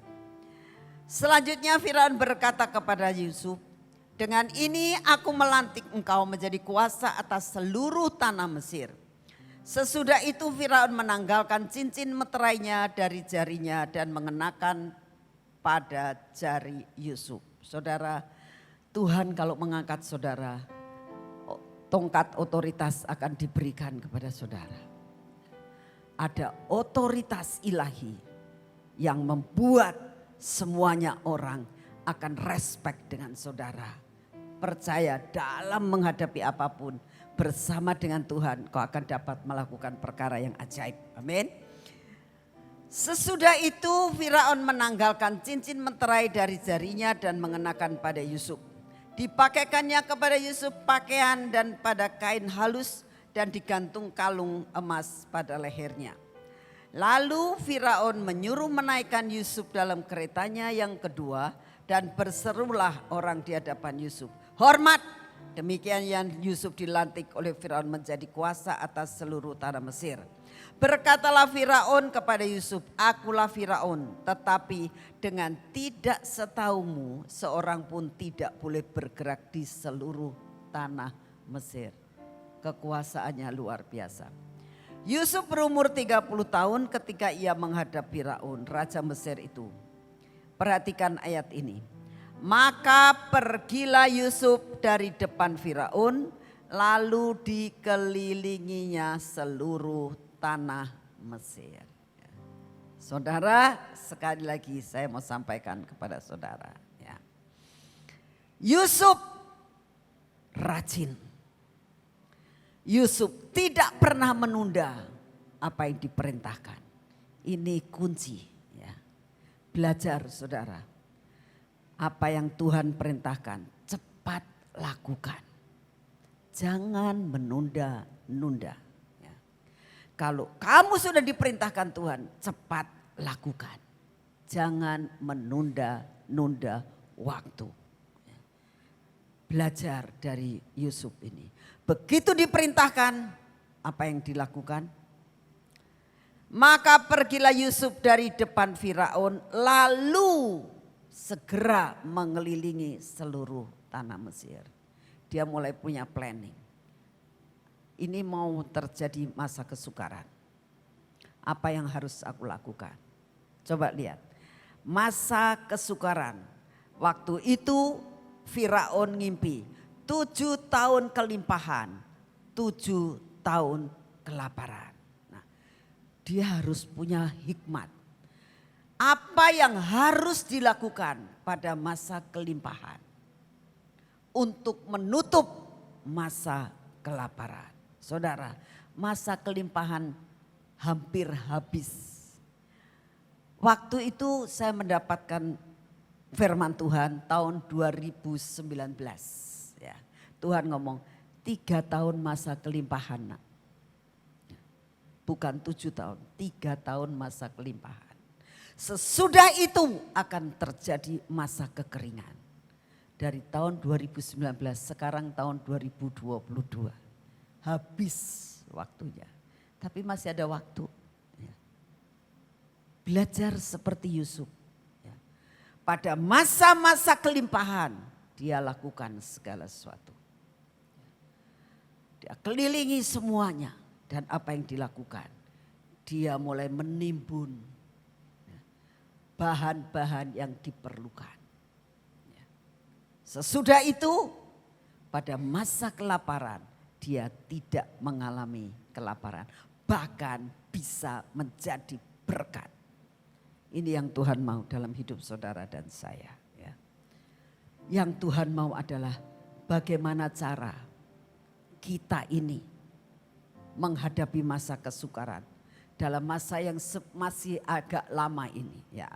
Selanjutnya Firaun berkata kepada Yusuf, dengan ini aku melantik engkau menjadi kuasa atas seluruh tanah Mesir. Sesudah itu Firaun menanggalkan cincin meterainya dari jarinya dan mengenakan pada jari Yusuf. Saudara, Tuhan kalau mengangkat saudara, tongkat otoritas akan diberikan kepada saudara. Ada otoritas ilahi yang membuat semuanya orang akan respect dengan saudara. Percaya dalam menghadapi apapun bersama dengan Tuhan kau akan dapat melakukan perkara yang ajaib. Amin. Sesudah itu Firaun menanggalkan cincin meterai dari jarinya dan mengenakan pada Yusuf. Dipakaikannya kepada Yusuf pakaian dan pada kain halus dan digantung kalung emas pada lehernya. Lalu Firaun menyuruh menaikkan Yusuf dalam keretanya yang kedua dan berserulah orang di hadapan Yusuf. Hormat! Demikian yang Yusuf dilantik oleh Firaun menjadi kuasa atas seluruh tanah Mesir. Berkatalah Firaun kepada Yusuf, akulah Firaun, tetapi dengan tidak setaumu seorang pun tidak boleh bergerak di seluruh tanah Mesir. Kekuasaannya luar biasa. Yusuf berumur 30 tahun ketika ia menghadap Firaun, raja Mesir itu. Perhatikan ayat ini. Maka pergilah Yusuf dari depan Firaun, lalu dikelilinginya seluruh tanah Mesir. Saudara, sekali lagi saya mau sampaikan kepada saudara. Ya. Yusuf rajin. Yusuf tidak pernah menunda apa yang diperintahkan. Ini kunci. Ya. Belajar saudara. Apa yang Tuhan perintahkan, cepat lakukan. Jangan menunda-nunda. Ya. Kalau kamu sudah diperintahkan Tuhan, cepat lakukan. Jangan menunda-nunda waktu. Ya. Belajar dari Yusuf ini. Begitu diperintahkan, apa yang dilakukan? Maka pergilah Yusuf dari depan Firaun, lalu segera mengelilingi seluruh tanah Mesir. Dia mulai punya planning. Ini mau terjadi masa kesukaran. Apa yang harus aku lakukan? Coba lihat. Masa kesukaran. Waktu itu Firaun ngimpi. 7 tahun kelimpahan. 7 tahun kelaparan. Nah, dia harus punya hikmat. Apa yang harus dilakukan pada masa kelimpahan untuk menutup masa kelaparan. Saudara, masa kelimpahan hampir habis. Waktu itu saya mendapatkan firman Tuhan tahun 2019. Ya, Tuhan ngomong, 3 tahun masa kelimpahan, nak. Bukan 7 tahun, 3 tahun masa kelimpahan. Sesudah itu akan terjadi masa kekeringan. Dari tahun 2019, sekarang tahun 2022. Habis waktunya, tapi masih ada waktu. Belajar seperti Yusuf. Pada masa-masa kelimpahan dia lakukan segala sesuatu. Dia kelilingi semuanya dan apa yang dilakukan. Dia mulai menimbun bahan-bahan yang diperlukan. Sesudah itu pada masa kelaparan dia tidak mengalami kelaparan. Bahkan bisa menjadi berkat. Ini yang Tuhan mau dalam hidup saudara dan saya. Ya. Yang Tuhan mau adalah bagaimana cara kita ini menghadapi masa kesukaran. Dalam masa yang masih agak lama ini. Ya.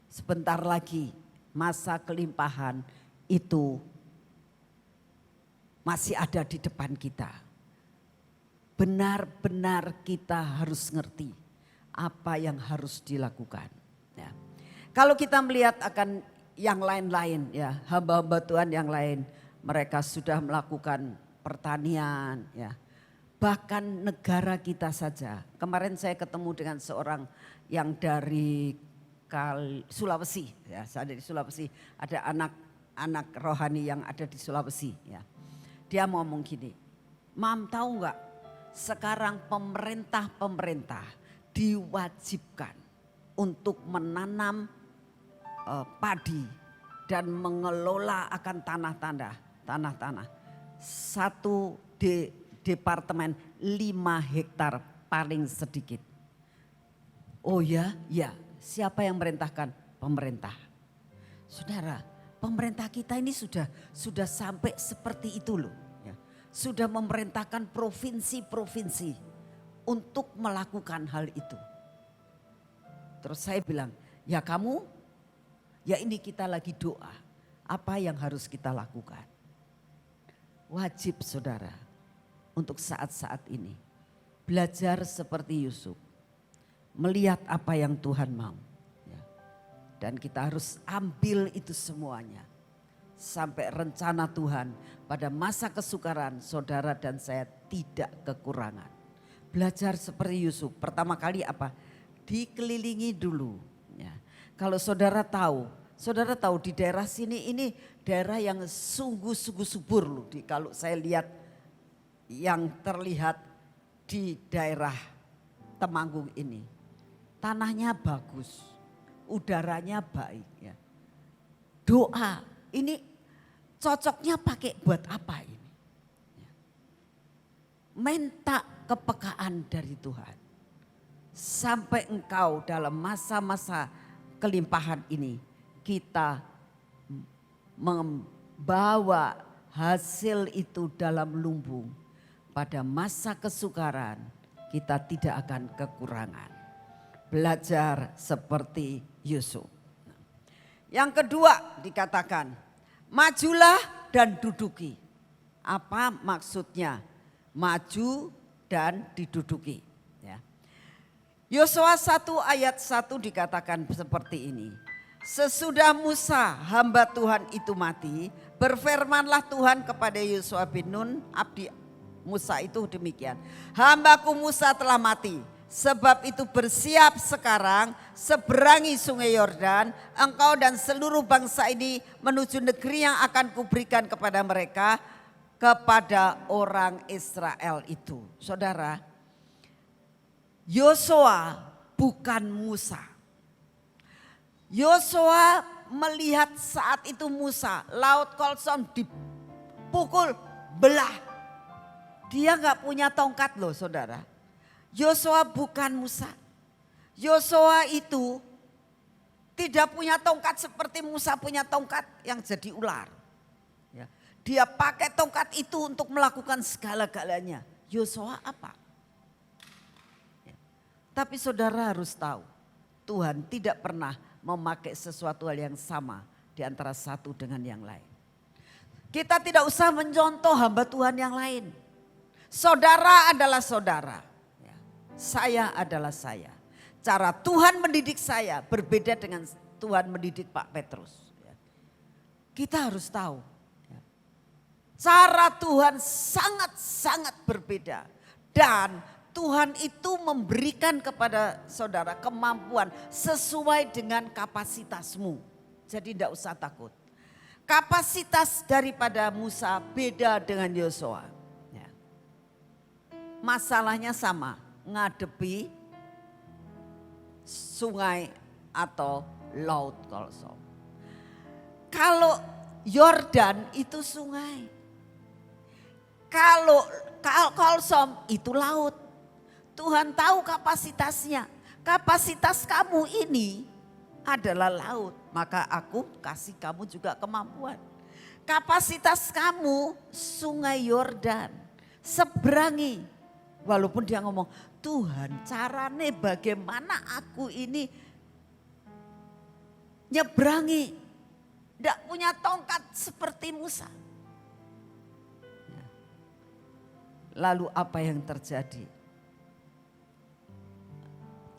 Sebentar lagi masa kelimpahan itu masih ada di depan kita. Benar-benar kita harus ngerti apa yang harus dilakukan. Ya. Kalau kita melihat akan yang lain-lain, ya, hamba-hamba Tuhan yang lain, mereka sudah melakukan pertanian, ya. Bahkan negara kita saja. Kemarin saya ketemu dengan seorang yang dari Sulawesi, ya, saya dari Sulawesi. Ada anak rohani yang ada di Sulawesi, ya. Dia ngomong gini, "Mam, tahu nggak? Sekarang pemerintah diwajibkan untuk menanam padi dan mengelola akan tanah-tanah. Satu departemen 5 hektar paling sedikit." Oh ya, ya. Siapa yang merintahkan? Pemerintah. Saudara, pemerintah kita ini sudah sampai seperti itu loh. Ya. Sudah memerintahkan provinsi-provinsi untuk melakukan hal itu. Terus saya bilang, ya kamu, ya ini kita lagi doa. Apa yang harus kita lakukan? Wajib saudara untuk saat-saat ini. Belajar seperti Yusuf. Melihat apa yang Tuhan mau. Ya. Dan kita harus ambil itu semuanya. Sampai rencana Tuhan pada masa kesukaran saudara dan saya tidak kekurangan. Belajar seperti Yusuf. Pertama kali apa? Dikelilingi dulu. Ya. Kalau saudara tahu di daerah sini ini daerah yang sungguh-sungguh subur loh. Kalau saya lihat yang terlihat di daerah Temanggung ini. Tanahnya bagus, udaranya baik. Ya. Doa, ini cocoknya pakai buat apa ini? Ya. Minta kepekaan dari Tuhan. Sampai engkau dalam masa-masa kelimpahan ini kita membawa hasil itu dalam lumbung. Pada masa kesukaran kita tidak akan kekurangan. Belajar seperti Yusuf. Yang kedua dikatakan, majulah dan duduki. Apa maksudnya? Maju dan diduduki. Ya. Yosua 1 ayat 1 dikatakan seperti ini. Sesudah Musa hamba Tuhan itu mati, berfirmanlah Tuhan kepada Yosua bin Nun, abdi Musa itu demikian. Hambaku Musa telah mati. Sebab itu bersiap sekarang seberangi sungai Yordan, engkau dan seluruh bangsa ini menuju negeri yang akan kuberikan kepada mereka, kepada orang Israel itu. Saudara, Yosua bukan Musa. Yosua melihat saat itu Musa, Laut Kolson dipukul belah. Dia gak punya tongkat loh saudara. Yosua bukan Musa. Yosua itu tidak punya tongkat seperti Musa punya tongkat yang jadi ular. Ya. Dia pakai tongkat itu untuk melakukan segala-galanya. Yosua apa? Ya. Tapi saudara harus tahu, Tuhan tidak pernah memakai sesuatu hal yang sama di antara satu dengan yang lain. Kita tidak usah mencontoh hamba Tuhan yang lain. Saudara adalah saudara. Ya. Saya adalah saya. Cara Tuhan mendidik saya berbeda dengan Tuhan mendidik Pak Petrus. Ya. Kita harus tahu. Ya. Cara Tuhan sangat-sangat berbeda. Dan Tuhan itu memberikan kepada saudara kemampuan sesuai dengan kapasitasmu. Jadi tidak usah takut. Kapasitas daripada Musa beda dengan Yosua. Ya. Masalahnya sama, ngadepi sungai atau laut Kolsom. Kalau Yordan itu sungai. Kalau Kolsom itu laut. Tuhan tahu kapasitasnya. Kapasitas kamu ini adalah laut. Maka aku kasih kamu juga kemampuan. Kapasitas kamu sungai Yordan. Seberangi. Walaupun dia ngomong, Tuhan carane bagaimana aku ini nyeberangi. Tidak punya tongkat seperti Musa. Lalu apa yang terjadi?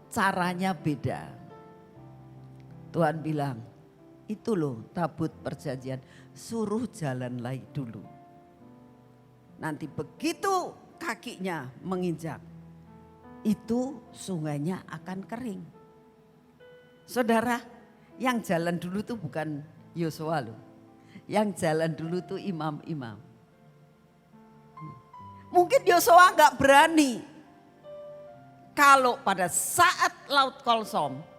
Caranya beda. Tuhan bilang, itu loh tabut perjanjian, suruh jalan lagi dulu. Nanti begitu kakinya menginjak, itu sungainya akan kering. Saudara, yang jalan dulu tuh bukan Yosua loh. Yang jalan dulu tuh imam-imam. Mungkin Yosua gak berani. Kalau pada saat Laut Kolsom,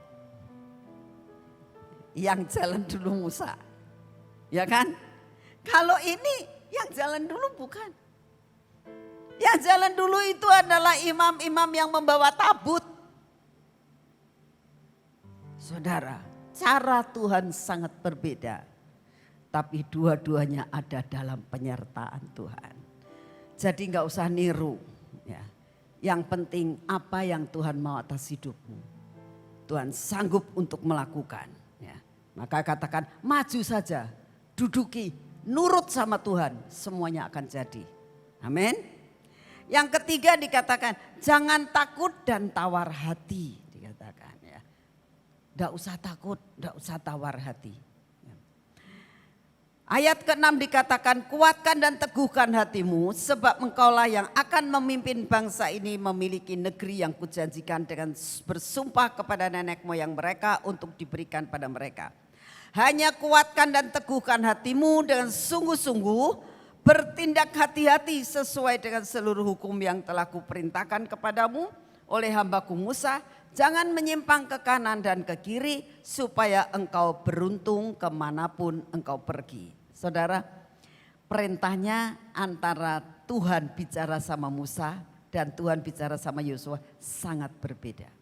yang jalan dulu Musa. Ya kan? Kalau ini yang jalan dulu bukan. Yang jalan dulu itu adalah imam-imam yang membawa tabut. Saudara, cara Tuhan sangat berbeda. Tapi dua-duanya ada dalam penyertaan Tuhan. Jadi gak usah niru. Ya. Yang penting apa yang Tuhan mau atas hidupmu. Tuhan sanggup untuk melakukan. Ya. Maka katakan maju saja, duduki, nurut sama Tuhan. Semuanya akan jadi. Amin. Yang ketiga dikatakan jangan takut dan tawar hati. Dikatakan ya. Tidak usah takut, tidak usah tawar hati. Ayat ke-6 dikatakan kuatkan dan teguhkan hatimu sebab engkaulah yang akan memimpin bangsa ini memiliki negeri yang kujanjikan dengan bersumpah kepada nenek moyang mereka untuk diberikan pada mereka. Hanya kuatkan dan teguhkan hatimu dengan sungguh-sungguh, bertindak hati-hati sesuai dengan seluruh hukum yang telah kuperintahkan kepadamu oleh hambaku Musa. Jangan menyimpang ke kanan dan ke kiri supaya engkau beruntung kemanapun engkau pergi. Saudara, perintahnya antara Tuhan bicara sama Musa dan Tuhan bicara sama Yosua sangat berbeda.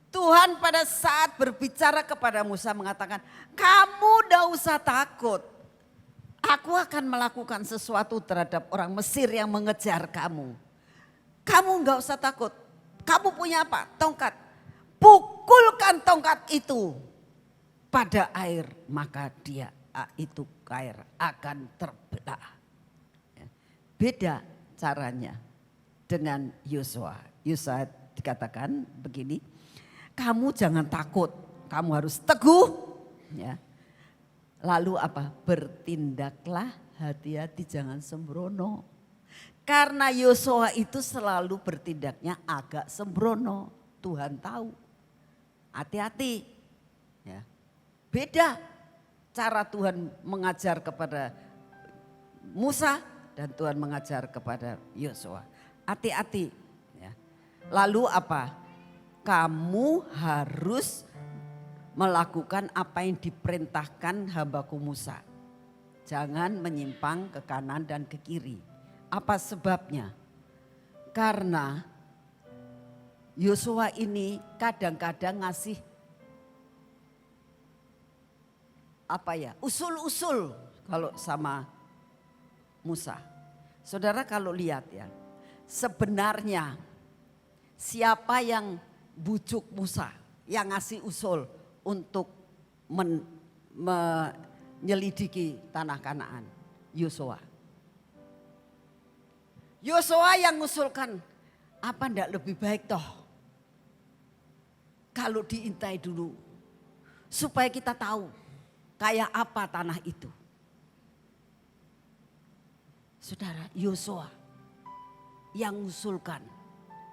Tuhan pada saat berbicara kepada Musa mengatakan, kamu tidak usah takut. Aku akan melakukan sesuatu terhadap orang Mesir yang mengejar kamu. Kamu nggak usah takut. Kamu punya apa? Tongkat. Pukulkan tongkat itu pada air, maka dia itu air akan terbelah. Beda caranya dengan Yosua. Yosua dikatakan begini, kamu jangan takut, kamu harus teguh. Ya. Lalu apa? Bertindaklah hati-hati, jangan sembrono. Karena Yosua itu selalu bertindaknya agak sembrono. Tuhan tahu. Hati-hati. Ya. Beda cara Tuhan mengajar kepada Musa dan Tuhan mengajar kepada Yosua. Hati-hati. Ya. Lalu apa? Kamu harus melakukan apa yang diperintahkan hambaku Musa. Jangan menyimpang ke kanan dan ke kiri. Apa sebabnya? Karena Yosua ini kadang-kadang ngasih usul-usul kalau sama Musa. Saudara kalau lihat ya, sebenarnya siapa yang bujuk Musa, yang ngasih usul untuk nyelidiki tanah Kanaan? Yosua. Yosua yang ngusulkan, apa ndak lebih baik toh kalau diintai dulu supaya kita tahu kayak apa tanah itu. Saudara, Yosua yang ngusulkan.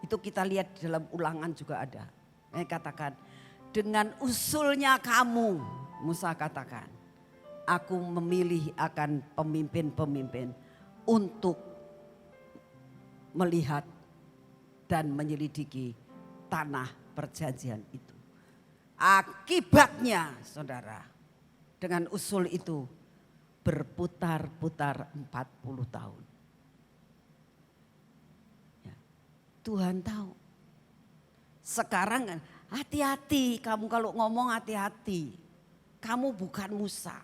Itu kita lihat di dalam Ulangan juga ada. Katakan, dengan usulnya kamu, Musa katakan, aku memilih akan pemimpin-pemimpin untuk melihat dan menyelidiki tanah perjanjian itu. Akibatnya saudara, dengan usul itu berputar-putar 40 tahun. Ya, Tuhan tahu. Sekarang kan hati-hati, kamu kalau ngomong hati-hati. Kamu bukan Musa.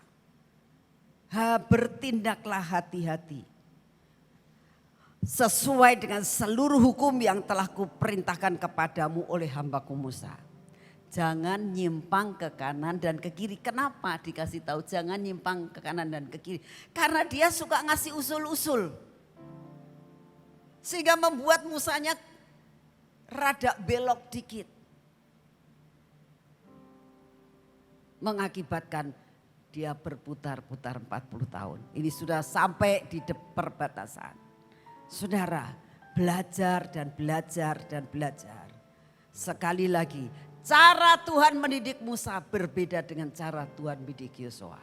Bertindaklah hati-hati. Sesuai dengan seluruh hukum yang telah kuperintahkan kepadamu oleh hambaku Musa. Jangan nyimpang ke kanan dan ke kiri. Kenapa dikasih tahu jangan nyimpang ke kanan dan ke kiri? Karena dia suka ngasih usul-usul. Sehingga membuat Musanya rada belok dikit. Mengakibatkan dia berputar-putar 40 tahun. Ini sudah sampai di perbatasan. Saudara, belajar dan belajar dan belajar. Sekali lagi, cara Tuhan mendidik Musa berbeda dengan cara Tuhan mendidik Yosua.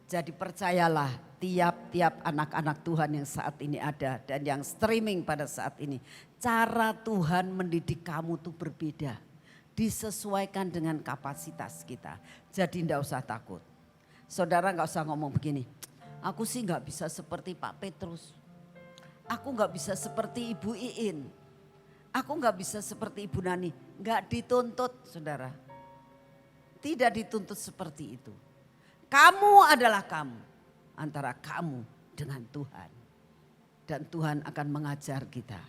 Jadi percayalah, tiap-tiap anak-anak Tuhan yang saat ini ada dan yang streaming pada saat ini, cara Tuhan mendidik kamu tuh berbeda. Disesuaikan dengan kapasitas kita. Jadi enggak usah takut. Saudara enggak usah ngomong begini, aku sih enggak bisa seperti Pak Petrus. Aku enggak bisa seperti Ibu Iin. Aku enggak bisa seperti Ibu Nani. Enggak dituntut saudara. Tidak dituntut seperti itu. Kamu adalah kamu. Antara kamu dengan Tuhan. Dan Tuhan akan mengajar kita.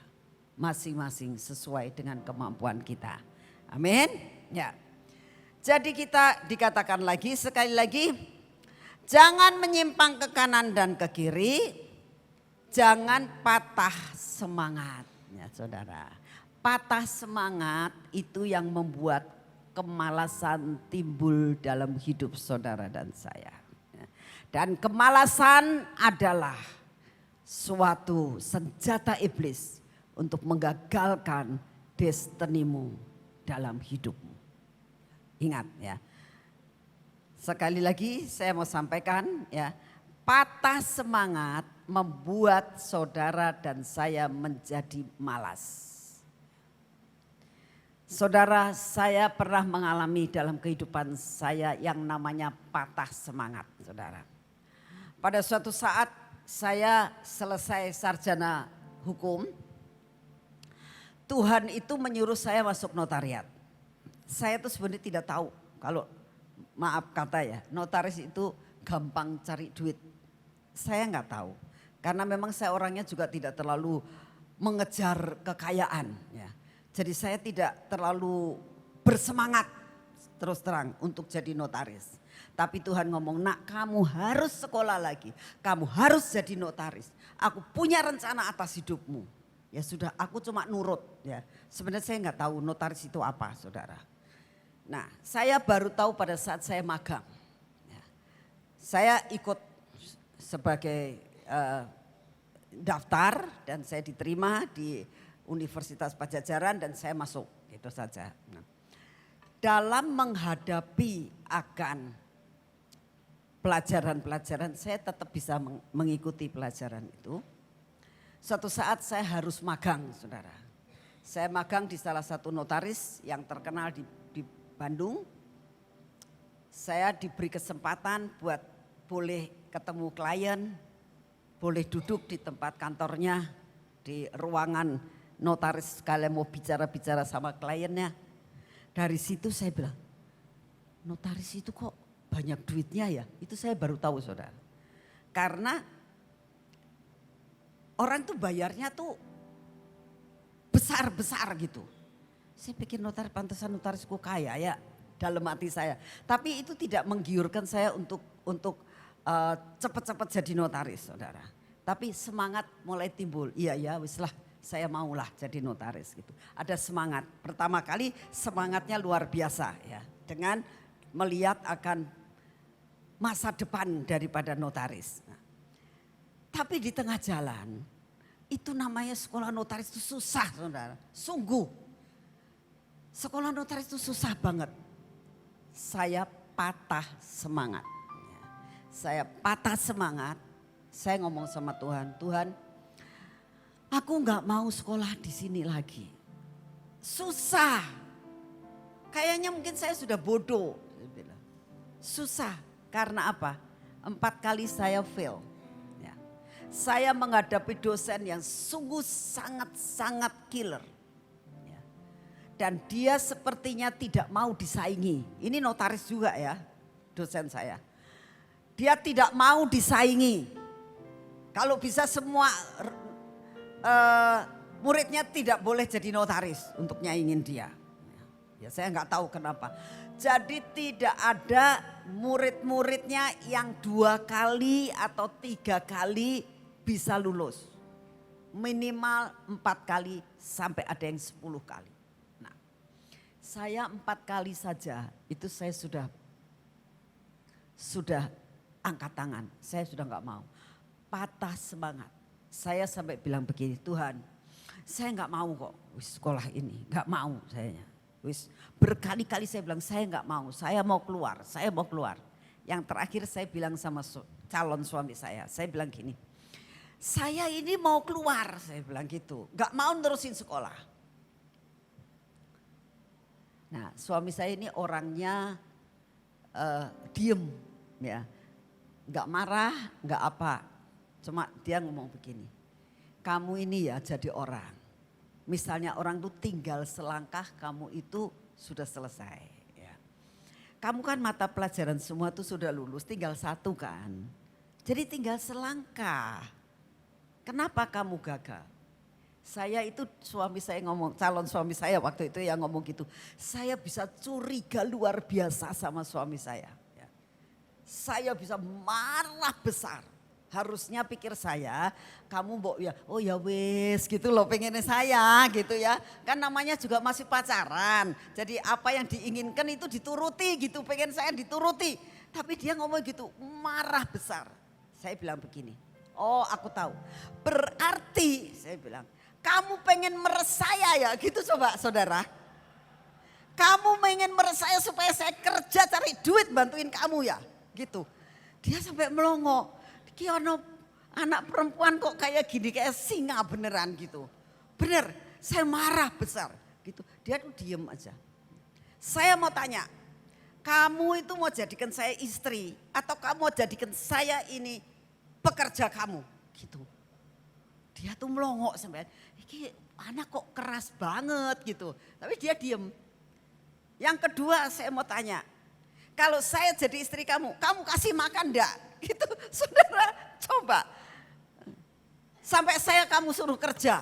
Masing-masing sesuai dengan kemampuan kita. Amin. Ya. Jadi kita dikatakan lagi sekali lagi, jangan menyimpang ke kanan dan ke kiri, jangan patah semangat, ya saudara. Patah semangat itu yang membuat kemalasan timbul dalam hidup saudara dan saya. Dan kemalasan adalah suatu senjata iblis untuk menggagalkan destinimu dalam hidupmu. Ingat ya. Sekali lagi saya mau sampaikan ya. Patah semangat membuat saudara dan saya menjadi malas. Saudara, saya pernah mengalami dalam kehidupan saya yang namanya patah semangat, saudara. Pada suatu saat saya selesai sarjana hukum. Tuhan itu menyuruh saya masuk notariat. Saya tuh sebenarnya tidak tahu kalau maaf kata ya, notaris itu gampang cari duit. Saya nggak tahu karena memang saya orangnya juga tidak terlalu mengejar kekayaan. Ya. Jadi saya tidak terlalu bersemangat terus terang untuk jadi notaris. Tapi Tuhan ngomong, nak kamu harus sekolah lagi, kamu harus jadi notaris. Aku punya rencana atas hidupmu. Ya sudah, aku cuma nurut ya. Sebenarnya saya nggak tahu notaris itu apa, saudara. Nah, saya baru tahu pada saat saya magang. Ya. Saya ikut sebagai daftar dan saya diterima di Universitas Pajajaran dan saya masuk, itu saja. Nah, dalam menghadapi akan pelajaran-pelajaran, saya tetap bisa mengikuti pelajaran itu. Suatu saat saya harus magang, saudara. Saya magang di salah satu notaris yang terkenal di Bandung. Saya diberi kesempatan buat boleh ketemu klien, boleh duduk di tempat kantornya, di ruangan notaris sekalian mau bicara-bicara sama kliennya. Dari situ saya bilang, notaris itu kok banyak duitnya ya? Itu saya baru tahu, saudara. Karena orang tuh bayarnya tuh besar-besar gitu. Saya pikir notaris, pantesan notarisku kaya ya dalam hati saya. Tapi itu tidak menggiurkan saya untuk cepat-cepat jadi notaris, saudara. Tapi semangat mulai timbul, iya ya wis lah saya maulah jadi notaris gitu. Ada semangat, pertama kali semangatnya luar biasa ya. Dengan melihat akan masa depan daripada notaris. Nah, tapi di tengah jalan, itu namanya sekolah notaris itu susah saudara, sungguh. Sekolah notaris itu susah banget. Saya patah semangat. Saya patah semangat, saya ngomong sama Tuhan, Tuhan aku gak mau sekolah di sini lagi. Susah, kayaknya mungkin saya sudah bodoh. Susah, karena apa? 4 kali saya fail. Ya. Saya menghadapi dosen yang sungguh sangat-sangat killer. Ya. Dan dia sepertinya tidak mau disaingi. Ini notaris juga ya, dosen saya. Dia tidak mau disaingi. Kalau bisa semua muridnya tidak boleh jadi notaris untuk nyaingin dia. Ya saya nggak tahu kenapa. Jadi tidak ada murid-muridnya yang 2 kali atau 3 kali bisa lulus. Minimal 4 kali sampai ada yang 10 kali. Nah, saya 4 kali saja itu saya sudah angkat tangan. Saya sudah nggak mau. Patah semangat. Saya sampai bilang begini, Tuhan saya nggak mau kok sekolah ini. Nggak mau sayanya. Berkali-kali saya bilang saya nggak mau, saya mau keluar, saya mau keluar. Yang terakhir saya bilang sama calon suami saya bilang gini, saya ini mau keluar, saya bilang gitu, nggak mau nerusin sekolah. Nah suami saya ini orangnya diem ya, nggak marah, nggak apa, cuma dia ngomong begini, kamu ini ya jadi orang. Misalnya orang tuh tinggal selangkah kamu itu sudah selesai. Ya. Kamu kan mata pelajaran semua tuh sudah lulus tinggal 1 kan. Jadi tinggal selangkah. Kenapa kamu gagal? Saya itu suami saya ngomong, calon suami saya waktu itu yang ngomong gitu. Saya bisa curiga luar biasa sama suami saya. Ya. Saya bisa marah besar. Harusnya pikir saya, kamu mbok ya, oh ya wis gitu loh pengennya saya gitu ya. Kan namanya juga masih pacaran. Jadi apa yang diinginkan itu dituruti gitu, pengen saya dituruti. Tapi dia ngomong gitu, marah besar. Saya bilang begini, oh aku tahu. Berarti saya bilang, kamu pengen meres saya ya gitu coba saudara. Kamu pengen meres saya supaya saya kerja cari duit bantuin kamu ya gitu. Dia sampai melongo. Kiono anak perempuan kok kayak gini, kayak singa beneran gitu. Bener, saya marah besar gitu. Dia tuh diem aja. Saya mau tanya, kamu itu mau jadikan saya istri atau kamu mau jadikan saya ini pekerja kamu gitu. Dia tuh melongo sampai, ini anak kok keras banget gitu. Tapi dia diem. Yang kedua saya mau tanya, kalau saya jadi istri kamu, kamu kasih makan enggak? Gitu, saudara coba. Sampai saya kamu suruh kerja,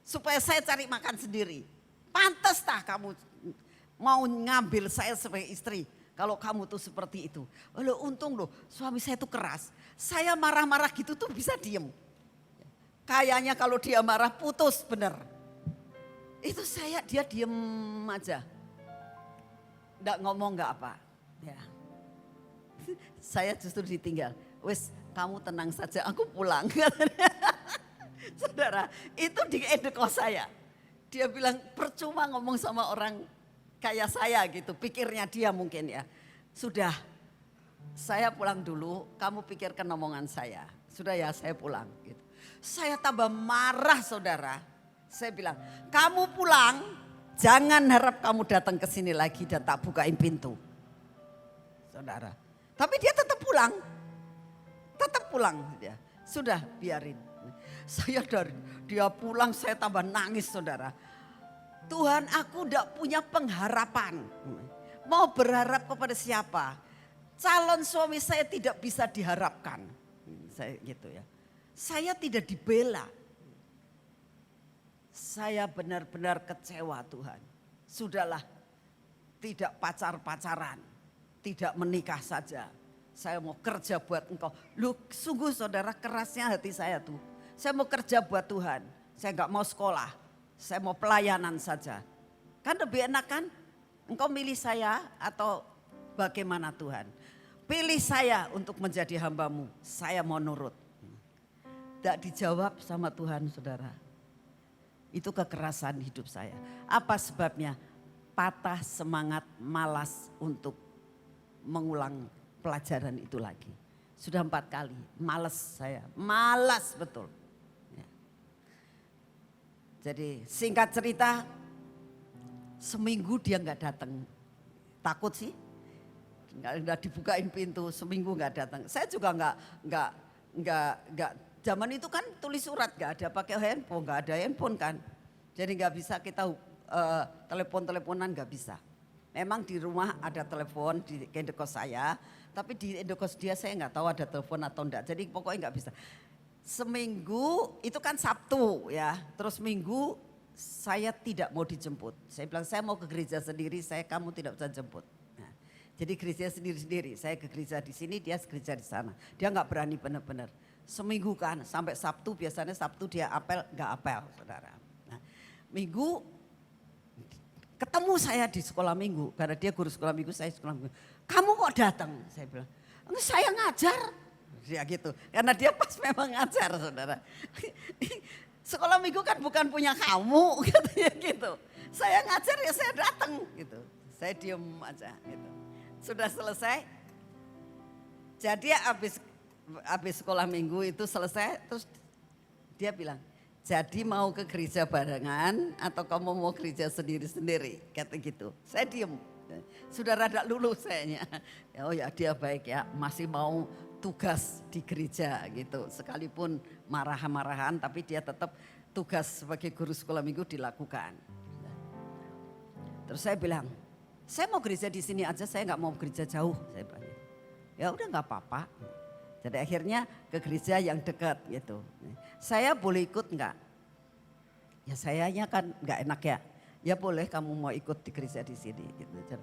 supaya saya cari makan sendiri. Pantas tah kamu mau ngambil saya sebagai istri, kalau kamu tuh seperti itu. Loh untung loh suami saya tuh keras. Saya marah-marah gitu tuh bisa diem. Kayaknya kalau dia marah putus bener. Itu dia diem aja. Nggak ngomong nggak apa. Ya. Saya justru ditinggal. Wes kamu tenang saja aku pulang. Saudara itu di edukos saya. Dia bilang percuma ngomong sama orang kayak saya gitu. Pikirnya dia mungkin ya. Sudah saya pulang dulu, kamu pikirkan omongan saya. Sudah ya saya pulang gitu. Saya tambah marah saudara. Saya bilang kamu pulang, jangan harap kamu datang ke sini lagi dan tak bukain pintu. Saudara. Tapi dia tetap pulang. Tetap pulang dia. Sudah biarin. Saya dari dia pulang saya tambah nangis saudara. Tuhan aku tidak punya pengharapan. Mau berharap kepada siapa? Calon suami saya tidak bisa diharapkan. Saya gitu ya. Saya tidak dibela. Saya benar-benar kecewa Tuhan. Sudahlah tidak pacar-pacaran. Tidak menikah saja. Saya mau kerja buat engkau. Loh sungguh saudara kerasnya hati saya tuh. Saya mau kerja buat Tuhan. Saya gak mau sekolah. Saya mau pelayanan saja. Kan lebih enak kan? Engkau milih saya atau bagaimana Tuhan? Pilih saya untuk menjadi hambamu. Saya mau nurut. Tidak dijawab sama Tuhan saudara. Itu kekerasan hidup saya. Apa sebabnya? Patah semangat, malas untuk mengulang pelajaran itu lagi. Sudah 4 kali, malas saya, malas betul. Ya. Jadi singkat cerita, seminggu dia nggak datang. Takut sih, nggak dibukain pintu, seminggu nggak datang. Saya juga nggak. Zaman itu kan tulis surat, nggak ada pakai handphone, nggak ada handphone kan. Jadi nggak bisa kita telepon-teleponan nggak bisa. Memang di rumah ada telepon di indokos saya, tapi di indokos dia saya nggak tahu ada telepon atau enggak. Jadi pokoknya nggak bisa. Seminggu itu kan Sabtu ya, terus Minggu saya tidak mau dijemput. Saya bilang saya mau ke gereja sendiri, kamu tidak bisa jemput. Nah, jadi gereja sendiri-sendiri, saya ke gereja di sini, dia ke gereja di sana. Dia nggak berani benar-benar. Seminggu kan sampai Sabtu, biasanya Sabtu dia apel, nggak apel saudara. Nah, Minggu ketemu saya di sekolah minggu, karena dia guru sekolah minggu, saya sekolah minggu. Kamu kok datang? Saya bilang, saya ngajar. Ya gitu, karena dia pas memang ngajar saudara. Sekolah minggu kan bukan punya kamu katanya gitu. Saya ngajar ya saya datang gitu. Saya diem aja gitu. Sudah selesai, jadi habis sekolah minggu itu selesai, terus dia bilang, jadi mau ke gereja barengan atau kamu mau gereja sendiri-sendiri, kata gitu. Saya diem, sudah rada luluh sayanya. Oh ya dia baik ya, masih mau tugas di gereja gitu. Sekalipun marah-marahan tapi dia tetap tugas sebagai guru sekolah minggu dilakukan. Terus saya bilang, saya mau gereja di sini aja, saya nggak mau gereja jauh. Saya bilang, ya udah nggak apa-apa. Jadi akhirnya ke gereja yang dekat gitu. Saya boleh ikut enggak? Ya sayanya kan enggak enak ya. Ya boleh kamu mau ikut di gereja di sini gitu.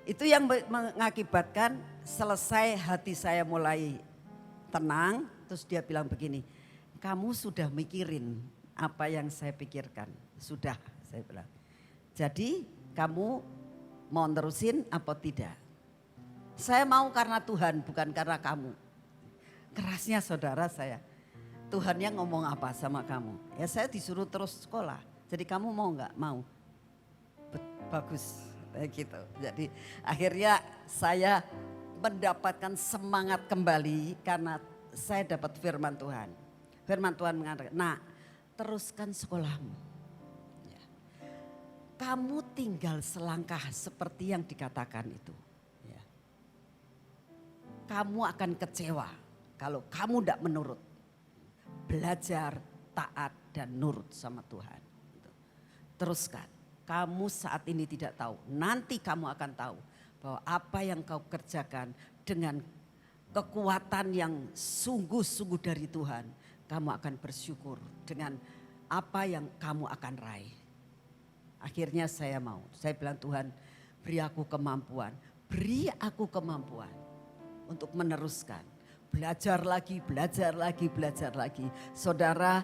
Itu yang mengakibatkan selesai hati saya mulai tenang. Terus dia bilang begini, kamu sudah mikirin apa yang saya pikirkan? Sudah, saya bilang. Jadi kamu mau terusin apa tidak? Saya mau karena Tuhan bukan karena kamu. Kerasnya saudara saya, Tuhan yang ngomong apa sama kamu? Ya saya disuruh terus sekolah, jadi kamu mau nggak? Mau, bagus gitu. Jadi akhirnya saya mendapatkan semangat kembali karena saya dapat firman Tuhan. Firman Tuhan mengatakan, nah teruskan sekolahmu. Ya. Kamu tinggal selangkah seperti yang dikatakan itu. Ya. Kamu akan kecewa. Kalau kamu tidak menurut, belajar, taat dan nurut sama Tuhan. Teruskan, kamu saat ini tidak tahu, nanti kamu akan tahu bahwa apa yang kau kerjakan dengan kekuatan yang sungguh-sungguh dari Tuhan, kamu akan bersyukur dengan apa yang kamu akan raih. Akhirnya saya mau, saya bilang Tuhan beri aku kemampuan untuk meneruskan. Belajar lagi. Saudara,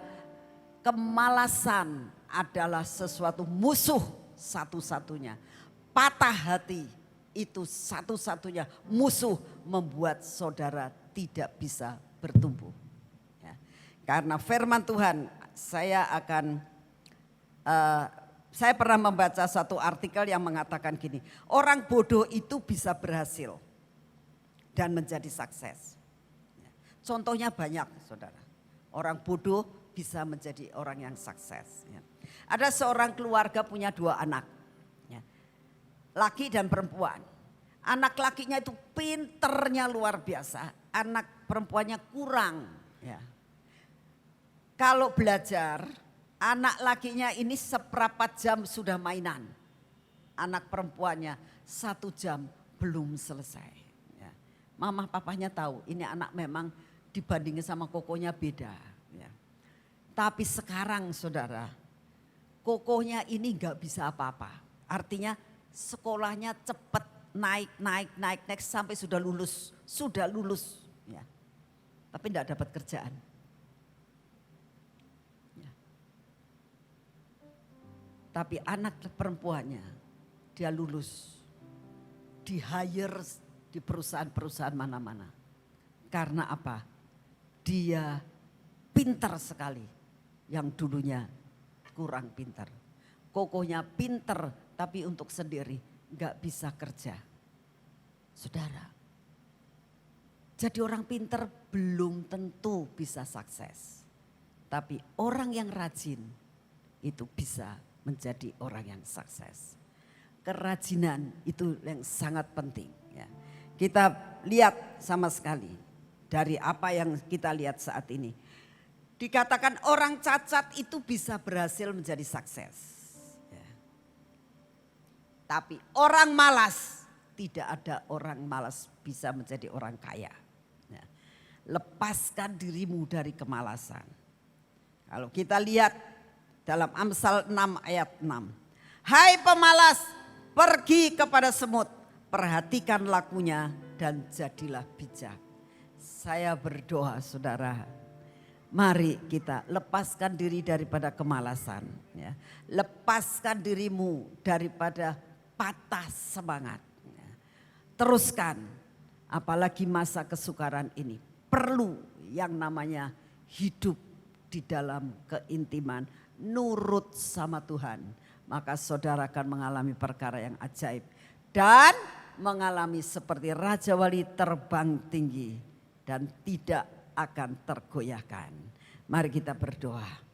kemalasan adalah sesuatu musuh satu-satunya. Patah hati itu satu-satunya musuh membuat saudara tidak bisa bertumbuh. Ya. Karena firman Tuhan, saya pernah membaca satu artikel yang mengatakan gini, orang bodoh itu bisa berhasil dan menjadi sukses. Contohnya banyak saudara, orang bodoh bisa menjadi orang yang sukses. Ya. Ada seorang keluarga punya 2 anak, ya. Laki dan perempuan. Anak lakinya itu pinternya luar biasa, anak perempuannya kurang. Ya. Kalau belajar, anak lakinya ini seperempat jam sudah mainan. Anak perempuannya 1 jam belum selesai. Ya. Mama papanya tahu ini anak memang dibandingin sama kokonya beda. Ya. Tapi sekarang saudara, kokonya ini gak bisa apa-apa. Artinya sekolahnya cepat naik sampai sudah lulus ya. Tapi tidak dapat kerjaan. Ya. Tapi anak perempuannya dia lulus, di hire di perusahaan-perusahaan mana-mana. Karena apa? Dia pintar sekali, yang dulunya kurang pintar. Kokohnya pintar tapi untuk sendiri gak bisa kerja. Saudara, jadi orang pintar belum tentu bisa sukses. Tapi orang yang rajin itu bisa menjadi orang yang sukses. Kerajinan itu yang sangat penting. Ya. Kita lihat sama sekali dari apa yang kita lihat saat ini. Dikatakan orang cacat itu bisa berhasil menjadi sukses. Ya. Tapi orang malas, tidak ada orang malas bisa menjadi orang kaya. Ya. Lepaskan dirimu dari kemalasan. Kalau kita lihat dalam Amsal 6 ayat 6. Hai pemalas, pergi kepada semut, perhatikan lakunya dan jadilah bijak. Saya berdoa saudara, mari kita lepaskan diri daripada kemalasan. Ya. Lepaskan dirimu daripada patah semangat. Ya. Teruskan, apalagi masa kesukaran ini. Perlu yang namanya hidup di dalam keintiman, nurut sama Tuhan. Maka saudara akan mengalami perkara yang ajaib. Dan mengalami seperti Raja Wali terbang tinggi dan tidak akan tergoyahkan. Mari kita berdoa.